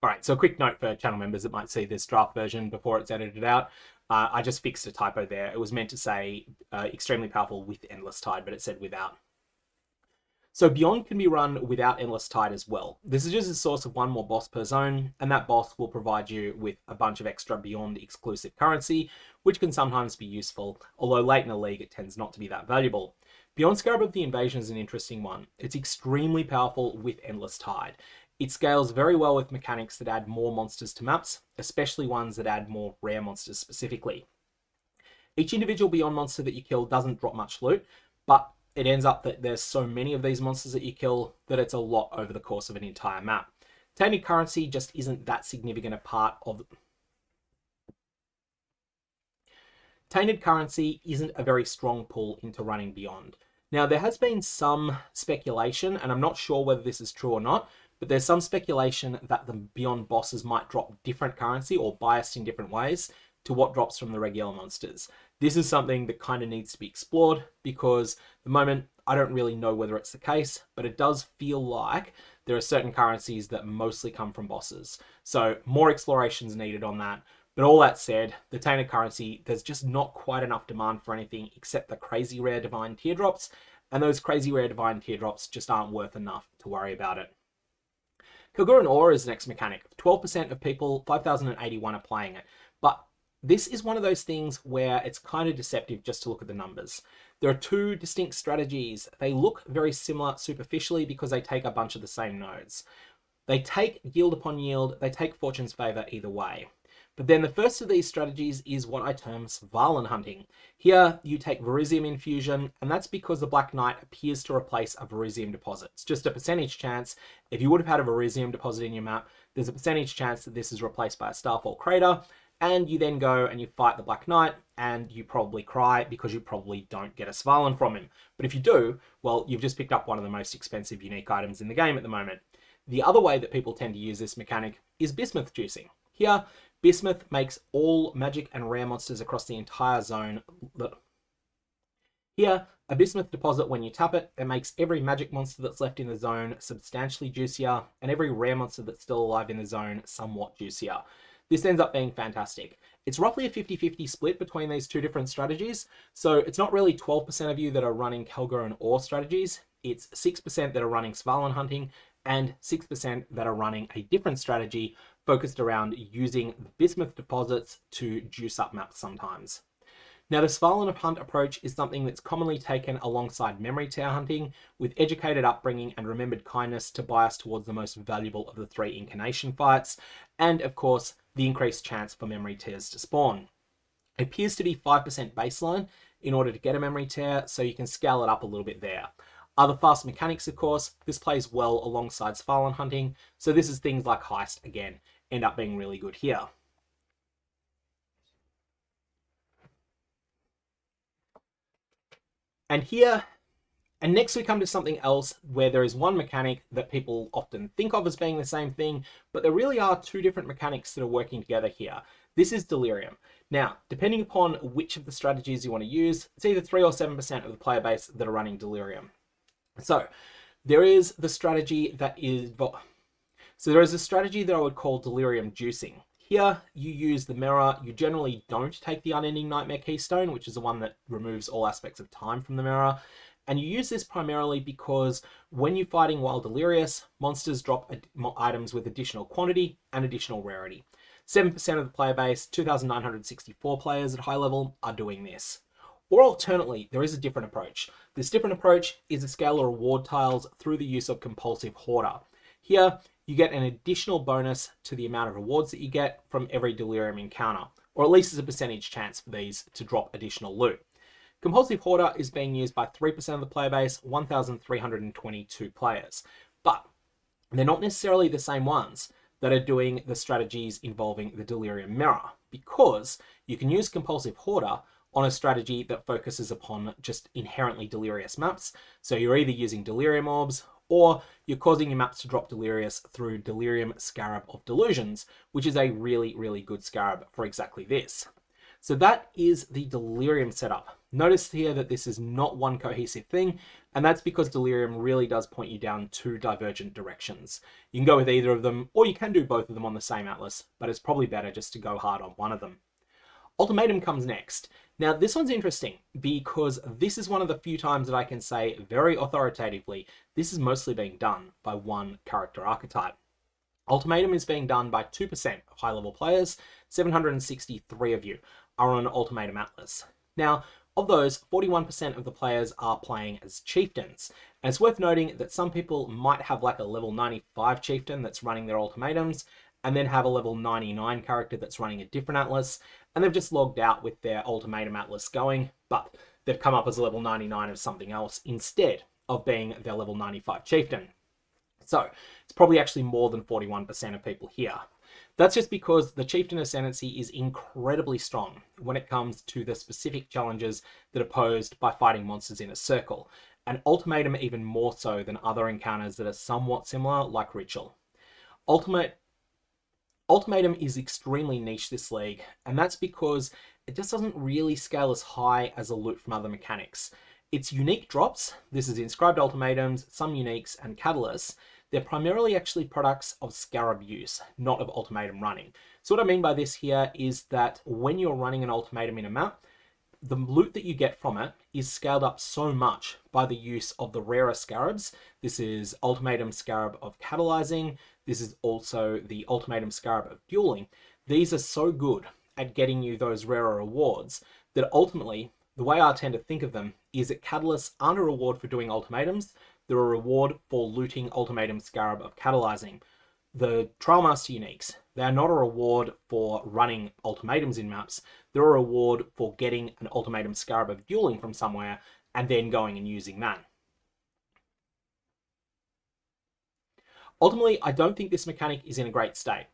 Speaker 1: All right, so a quick note for channel members that might see this draft version before it's edited out. I just fixed a typo there. It was meant to say extremely powerful with Endless Tide, but it said without. So Beyond can be run without Endless Tide as well. This is just a source of one more boss per zone, and that boss will provide you with a bunch of extra Beyond exclusive currency, which can sometimes be useful, although late in the league it tends not to be that valuable. Beyond Scarab of the Invasion is an interesting one. It's extremely powerful with Endless Tide. It scales very well with mechanics that add more monsters to maps, especially ones that add more rare monsters specifically. Each individual Beyond monster that you kill doesn't drop much loot, but it ends up that there's so many of these monsters that you kill that it's a lot over the course of an entire map. Tainted currency just isn't that significant a part of... Tainted currency isn't a very strong pull into running Beyond. Now, there has been some speculation, and I'm not sure whether this is true or not, but there's some speculation that the Beyond bosses might drop different currency or biased in different ways to what drops from the regular monsters. This is something that kind of needs to be explored because at the moment I don't really know whether it's the case, but it does feel like there are certain currencies that mostly come from bosses. So more exploration's needed on that. But all that said, the Tainted currency, there's just not quite enough demand for anything except the crazy rare divine teardrops, and those crazy rare divine teardrops just aren't worth enough to worry about it. Kalguran Ore is the next mechanic. 12% of people, 5,081 are playing it. But this is one of those things where it's kind of deceptive just to look at the numbers. There are two distinct strategies. They look very similar superficially because they take a bunch of the same nodes. They take yield upon yield, they take fortune's favor either way. But then the first of these strategies is what I term Svalin hunting. Here you take Verisium infusion, and that's because the Black Knight appears to replace a Verisium deposit. It's just a percentage chance. If you would have had a Verisium deposit in your map, there's a percentage chance that this is replaced by a Starfall Crater, and you then go and you fight the Black Knight, and you probably cry because you probably don't get a Svalin from him. But if you do, well, you've just picked up one of the most expensive unique items in the game at the moment. The other way that people tend to use this mechanic is Bismuth juicing. Here, Bismuth makes all magic and rare monsters across the entire zone. Here, a Bismuth deposit, when you tap it, it makes every magic monster that's left in the zone substantially juicier, and every rare monster that's still alive in the zone somewhat juicier. This ends up being fantastic. It's roughly a 50-50 split between these two different strategies, so it's not really 12% of you that are running Kalguran Ore strategies, it's 6% that are running Svalin hunting, and 6% that are running a different strategy focused around using Bismuth deposits to juice up maps sometimes. Now, the Svalin hunt approach is something that's commonly taken alongside memory tower hunting, with educated upbringing and remembered kindness to bias towards the most valuable of the three incarnation fights, and of course, the increased chance for memory tears to spawn. It appears to be 5% baseline in order to get a memory tear, so you can scale it up a little bit there. Other fast mechanics, of course, this plays well alongside Svalin hunting, so this is things like Heist, again, end up being really good here. And next we come to something else where there is one mechanic that people often think of as being the same thing, but there really are two different mechanics that are working together here. This is Delirium. Now, depending upon which of the strategies you want to use, it's either 3 or 7% of the player base that are running Delirium. So there is the strategy that is... So there is a strategy that I would call Delirium Juicing. Here, you use the mirror. You generally don't take the Unending Nightmare Keystone, which is the one that removes all aspects of time from the mirror. And you use this primarily because when you're fighting while delirious, monsters drop items with additional quantity and additional rarity. 7% of the player base, 2,964 players at high level, are doing this. Or alternately, there is a different approach. This different approach is to scale the reward tiles through the use of Compulsive Hoarder. Here, you get an additional bonus to the amount of rewards that you get from every Delirium encounter, or at least there's a percentage chance for these to drop additional loot. Compulsive Hoarder is being used by 3% of the player base, 1,322 players, but they're not necessarily the same ones that are doing the strategies involving the Delirium Mirror, because you can use Compulsive Hoarder on a strategy that focuses upon just inherently delirious maps. So you're either using Delirium Orbs, or you're causing your maps to drop delirious through Delirium Scarab of Delusions, which is a really, really good scarab for exactly this. So that is the Delirium setup. Notice here that this is not one cohesive thing, and that's because Delirium really does point you down two divergent directions. You can go with either of them, or you can do both of them on the same atlas, but it's probably better just to go hard on one of them. Ultimatum comes next. Now, this one's interesting because this is one of the few times that I can say very authoritatively, this is mostly being done by one character archetype. Ultimatum is being done by 2% of high-level players. 763 of you are on Ultimatum Atlas. Now, of those, 41% of the players are playing as chieftains. And it's worth noting that some people might have like a level 95 chieftain that's running their ultimatums, and then have a level 99 character that's running a different atlas, and they've just logged out with their ultimatum atlas going, but they've come up as a level 99 of something else instead of being their level 95 chieftain. So it's probably actually more than 41% of people here. That's just because the Chieftain Ascendancy is incredibly strong when it comes to the specific challenges that are posed by fighting monsters in a circle, and Ultimatum even more so than other encounters that are somewhat similar, like Ritual. Ultimatum is extremely niche this league, and that's because it just doesn't really scale as high as a loot from other mechanics. Its unique drops, this is inscribed ultimatums, some uniques, and catalysts, they're primarily actually products of Scarab use, not of ultimatum running. So what I mean by this here is that when you're running an ultimatum in a map, the loot that you get from it is scaled up so much by the use of the rarer scarabs. This is Ultimatum Scarab of Catalyzing. This is also the Ultimatum Scarab of Dueling. These are so good at getting you those rarer rewards that ultimately, the way I tend to think of them is that catalysts aren't a reward for doing ultimatums, they're a reward for looting Ultimatum Scarab of Catalyzing. The Trailmaster uniques, they are not a reward for running ultimatums in maps, they're a reward for getting an Ultimatum Scarab of Dueling from somewhere and then going and using that. Ultimately, I don't think this mechanic is in a great state.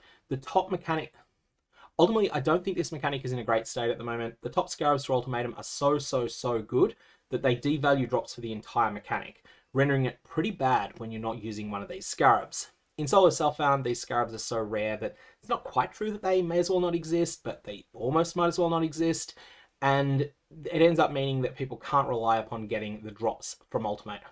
Speaker 1: Ultimately, I don't think this mechanic is in a great state at the moment. The top scarabs for Ultimatum are so good that they devalue drops for the entire mechanic, rendering it pretty bad when you're not using one of these scarabs. In solo self-found, these scarabs are so rare that it's not quite true that they may as well not exist, but they almost might as well not exist, and it ends up meaning that people can't rely upon getting the drops from Ultimatum.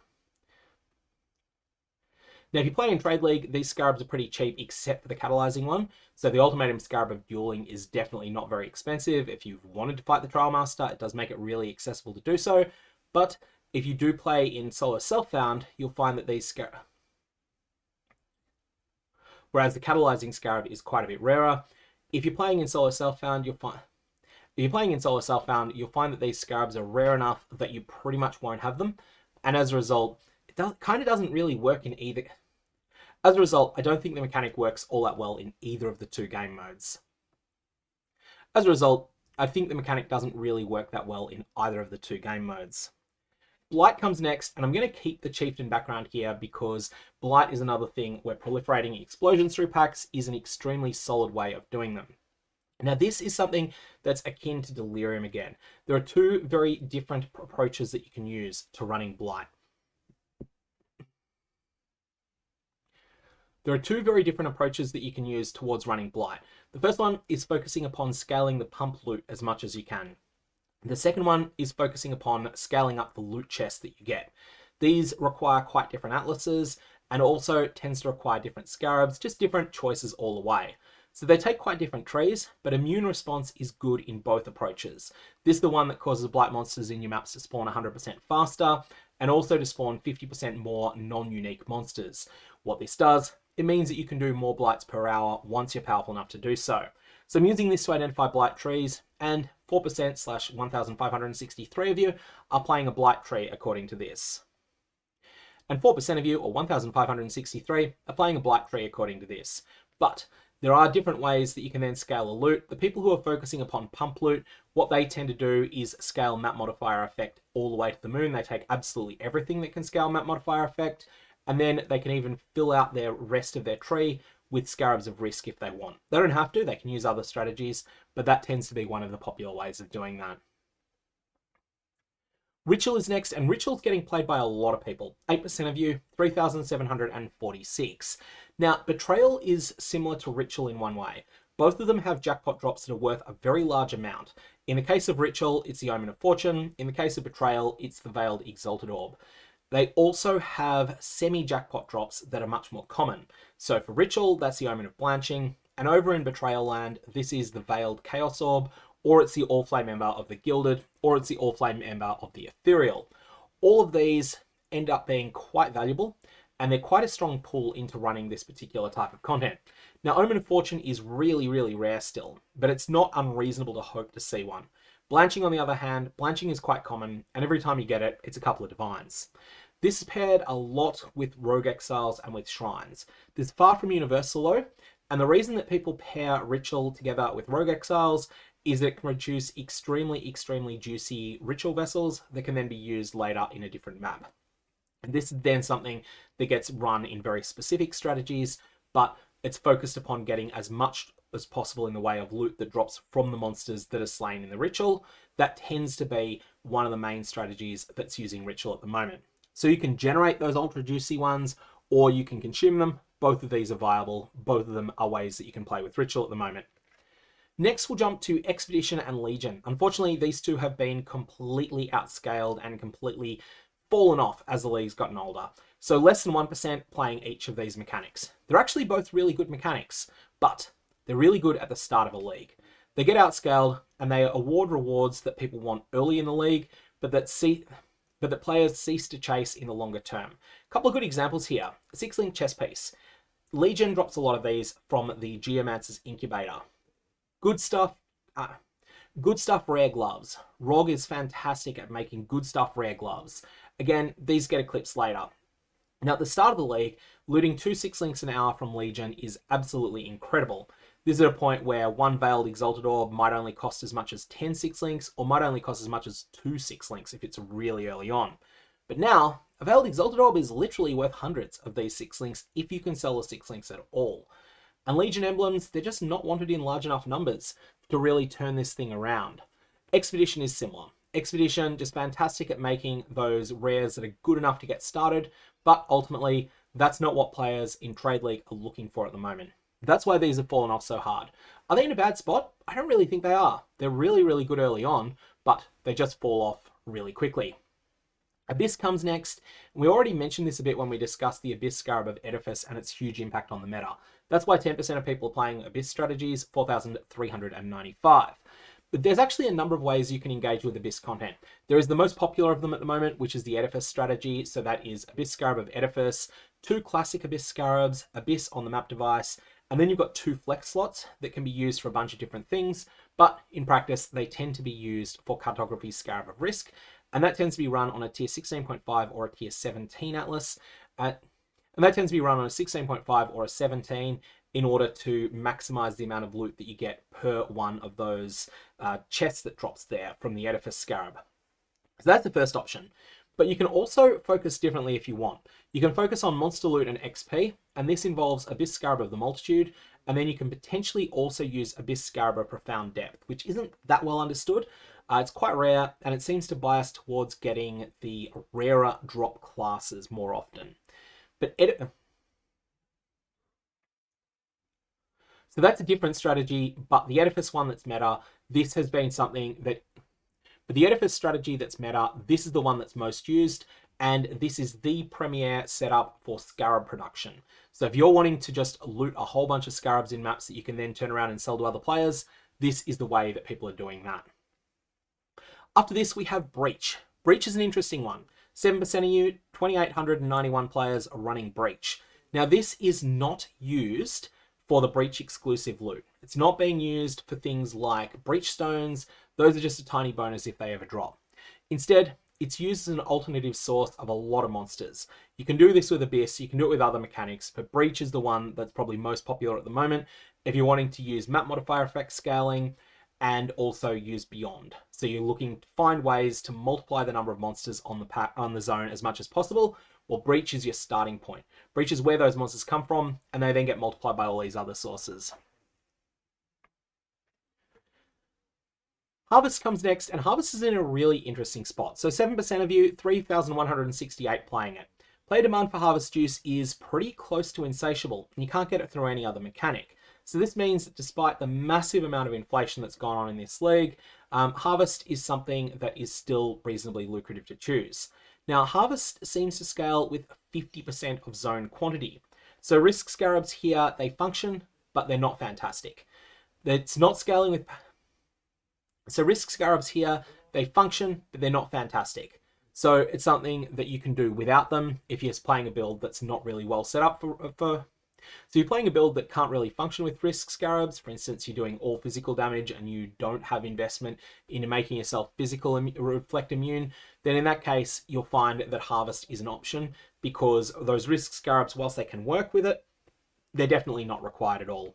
Speaker 1: Now, if you play in Trade League, these scarabs are pretty cheap except for the catalyzing one. So the Ultimatum Scarab of Dueling is definitely not very expensive. If you've wanted to fight the Trailmaster, it does make it really accessible to do so. But if you do play in solo self-found, you'll find that these scarabs... Whereas the catalyzing scarab is quite a bit rarer. If you're playing in solo self-found, you'll find that these scarabs are rare enough that you pretty much won't have them. And as a result, it kind of doesn't really work in either. As a result, I don't think the mechanic works all that well in either of the two game modes. As a result, I think the mechanic doesn't really work that well in either of the two game modes. Blight comes next, and I'm going to keep the Chieftain background here because Blight is another thing where proliferating explosions through packs is an extremely solid way of doing them. Now, this is something that's akin to Delirium again. There are two very different approaches that you can use to running Blight. There are two very different approaches that you can use towards running Blight. The first one is focusing upon scaling the pump loot as much as you can. The second one is focusing upon scaling up the loot chests that you get. These require quite different atlases and also tends to require different scarabs, just different choices all the way. So they take quite different trees, but immune response is good in both approaches. This is the one that causes Blight monsters in your maps to spawn 100% faster and also to spawn 50% more non-unique monsters. What this does, it means that you can do more Blights per hour once you're powerful enough to do so. So I'm using this to identify Blight trees, and 4% / 1,563 of you are playing a Blight tree according to this. And 4% of you, or 1,563, are playing a Blight tree according to this. But there are different ways that you can then scale a loot. The people who are focusing upon pump loot, what they tend to do is scale map modifier effect all the way to the moon. They take absolutely everything that can scale map modifier effect, and then they can even fill out their rest of their tree with Scarabs of Risk if they want. They don't have to, they can use other strategies, but that tends to be one of the popular ways of doing that. Ritual is next, and Ritual's getting played by a lot of people. 8% of you, 3,746. Now, Betrayal is similar to Ritual in one way. Both of them have jackpot drops that are worth a very large amount. In the case of Ritual, it's the Omen of Fortune. In the case of Betrayal, it's the Veiled Exalted Orb. They also have semi-jackpot drops that are much more common. So for Ritual, that's the Omen of Blanching. And over in Betrayal Land, this is the Veiled Chaos Orb or it's the All Flame Ember of the Gilded, or it's the All Flame Ember of the Ethereal. All of these end up being quite valuable, and they're quite a strong pull into running this particular type of content. Now, Omen of Fortune is really, really rare still, but it's not unreasonable to hope to see one. Blanching, on the other hand, blanching is quite common, and every time you get it, it's a couple of divines. This is paired a lot with Rogue Exiles and with Shrines. This is far from universal though, and the reason that people pair Ritual together with Rogue Exiles is that it can produce extremely, extremely juicy Ritual vessels that can then be used later in a different map. And this is then something that gets run in very specific strategies, but it's focused upon getting as much as possible in the way of loot that drops from the monsters that are slain in the Ritual. That tends to be one of the main strategies that's using Ritual at the moment. So you can generate those ultra juicy ones, or you can consume them. Both of these are viable. Both of them are ways that you can play with Ritual at the moment. Next, we'll jump to Expedition and Legion. Unfortunately, these two have been completely outscaled and completely fallen off as the league's gotten older. So less than 1% playing each of these mechanics. They're actually both really good mechanics, but they're really good at the start of a league. They get outscaled and they award rewards that people want early in the league, but that players cease to chase in the longer term. A couple of good examples here. 6-link chess piece. Legion drops a lot of these from the Geomancer's Incubator. Good stuff, rare gloves. ROG is fantastic at making good stuff, rare gloves. Again, these get eclipsed later. Now, at the start of the league, looting 2 6-links an hour from Legion is absolutely incredible. This is at a point where one Veiled Exalted Orb might only cost as much as 10 6-links, or might only cost as much as 2 6-links if it's really early on. But now, a Veiled Exalted Orb is literally worth hundreds of these 6-links if you can sell the 6-links at all. And Legion emblems, they're just not wanted in large enough numbers to really turn this thing around. Expedition is similar. Expedition, just fantastic at making those rares that are good enough to get started, but ultimately, that's not what players in Trade League are looking for at the moment. That's why these have fallen off so hard. Are they in a bad spot? I don't really think they are. They're really, really good early on, but they just fall off really quickly. Abyss comes next. We already mentioned this a bit when we discussed the Abyss Scarab of Edifice and its huge impact on the meta. That's why 10% of people are playing Abyss strategies, 4,395. But there's actually a number of ways you can engage with Abyss content. There is the most popular of them at the moment, which is the Edifice strategy. So that is Abyss Scarab of Edifice, 2 classic Abyss Scarabs, Abyss on the map device, and then you've got 2 flex slots that can be used for a bunch of different things, but in practice, they tend to be used for Cartography Scarab of Risk, and that tends to be run on a tier 16.5 or a tier 17 Atlas, and that tends to be run on a 16.5 or a 17 in order to maximize the amount of loot that you get per one of those chests that drops there from the Edifice Scarab. So that's the first option. But you can also focus differently if you want. You can focus on monster loot and XP, and this involves Abyss Scarab of the Multitude, and then you can potentially also use Abyss Scarab of Profound Depth, which isn't that well understood. It's quite rare, and it seems to bias towards getting the rarer drop classes more often. But so that's a different strategy, but the Edifice one that's meta, this has been something that... But the Edifice strategy that's meta, this is the one that's most used, and this is the premier setup for Scarab production. So if you're wanting to just loot a whole bunch of Scarabs in maps that you can then turn around and sell to other players, this is the way that people are doing that. After this, we have Breach. Breach is an interesting one. 7% of you, 2,891 players are running Breach. Now, this is not used for the Breach exclusive loot. It's not being used for things like Breach Stones. Those are just a tiny bonus if they ever drop. Instead, it's used as an alternative source of a lot of monsters. You can do this with Abyss, you can do it with other mechanics, but Breach is the one that's probably most popular at the moment if you're wanting to use map modifier effect scaling and also use Beyond. So you're looking to find ways to multiply the number of monsters on the zone as much as possible. Well, Breach is your starting point. Breach is where those monsters come from, and they then get multiplied by all these other sources. Harvest comes next, and Harvest is in a really interesting spot. So 7% of you, 3,168 playing it. Player demand for Harvest Juice is pretty close to insatiable, and you can't get it through any other mechanic. So this means that despite the massive amount of inflation that's gone on in this league, Harvest is something that is still reasonably lucrative to choose. Now, Harvest seems to scale with 50% of zone quantity. So Risk Scarabs here, they function, but they're not fantastic. It's not scaling with... So risk scarabs here, they function, but they're not fantastic. So it's something that you can do without them if you're playing a build that's not really well set up for so you're playing a build that can't really function with risk scarabs. For instance, you're doing all physical damage and you don't have investment into making yourself physical reflect immune, then in that case, you'll find that harvest is an option, because those risk scarabs, whilst they can work with it, they're definitely not required at all.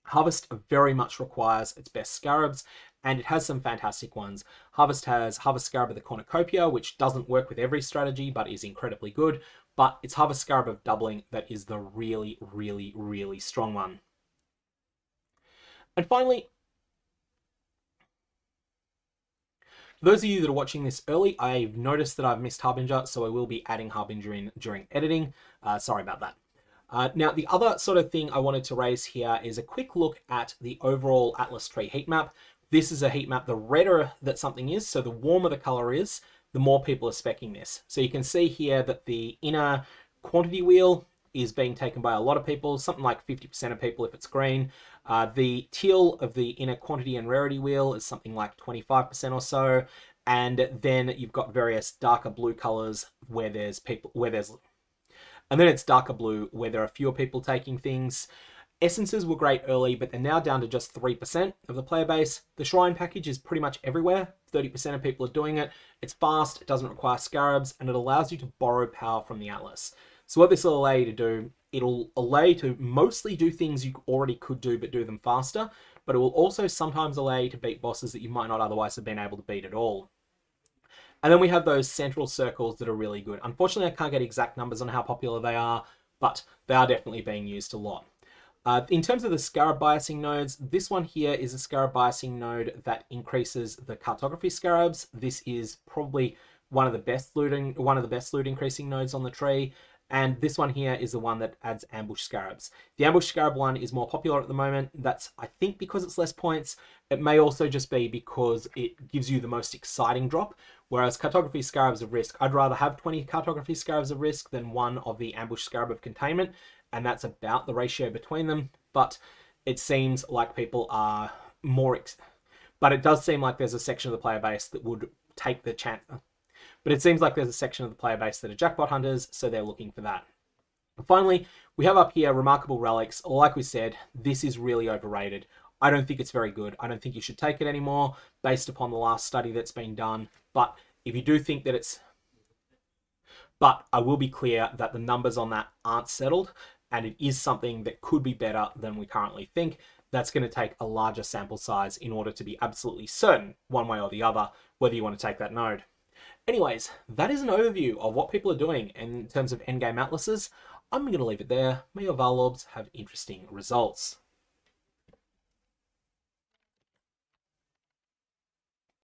Speaker 1: Harvest very much requires its best scarabs, and it has some fantastic ones. Harvest has Harvest Scarab of the Cornucopia, which doesn't work with every strategy, but is incredibly good. But it's Harvest Scarab of Doubling that is the really, really, really strong one. And finally, for those of you that are watching this early, I've noticed that I've missed Harbinger, so I will be adding Harbinger in during editing. Sorry about that. Now, the other sort of thing I wanted to raise here is a quick look at the overall Atlas tree heat map. This is a heat map. The redder that something is, so the warmer the color is, the more people are speccing this. So you can see here that the inner quantity wheel is being taken by a lot of people, something like 50% of people if it's green. The teal of the inner quantity and rarity wheel is something like 25% or so. And then you've got various darker blue colors where there's and then it's darker blue where there are fewer people taking things. Essences were great early, but they're now down to just 3% of the player base. The Shrine package is pretty much everywhere. 30% of people are doing it. It's fast, it doesn't require scarabs, and it allows you to borrow power from the Atlas. So what this will allow you to do, it'll allow you to mostly do things you already could do, but do them faster. But it will also sometimes allow you to beat bosses that you might not otherwise have been able to beat at all. And then we have those central circles that are really good. Unfortunately, I can't get exact numbers on how popular they are, but they are definitely being used a lot. In terms of the scarab biasing nodes, this one here is a scarab biasing node that increases the cartography scarabs. This is probably one of the best loot increasing nodes on the tree. And this one here is the one that adds ambush scarabs. The ambush scarab one is more popular at the moment. That's, I think, because it's less points. It may also just be because it gives you the most exciting drop. Whereas cartography scarabs of risk, I'd rather have 20 cartography scarabs of risk than one of the ambush scarab of containment. And that's about the ratio between them. But it seems like people are more... But it does seem like there's a section of the player base that would take the chance... But it seems like there's a section of the player base that are jackpot hunters, so they're looking for that. Finally, we have up here Remarkable Relics. Like we said, this is really overrated. I don't think it's very good. I don't think you should take it anymore based upon the last study that's been done. But if you do think that it's... But I will be clear that the numbers on that aren't settled, and it is something that could be better than we currently think. That's going to take a larger sample size in order to be absolutely certain, one way or the other, whether you want to take that node. Anyways, that is an overview of what people are doing in terms of endgame atlases. I'm going to leave it there. May your Varlorbs have interesting results.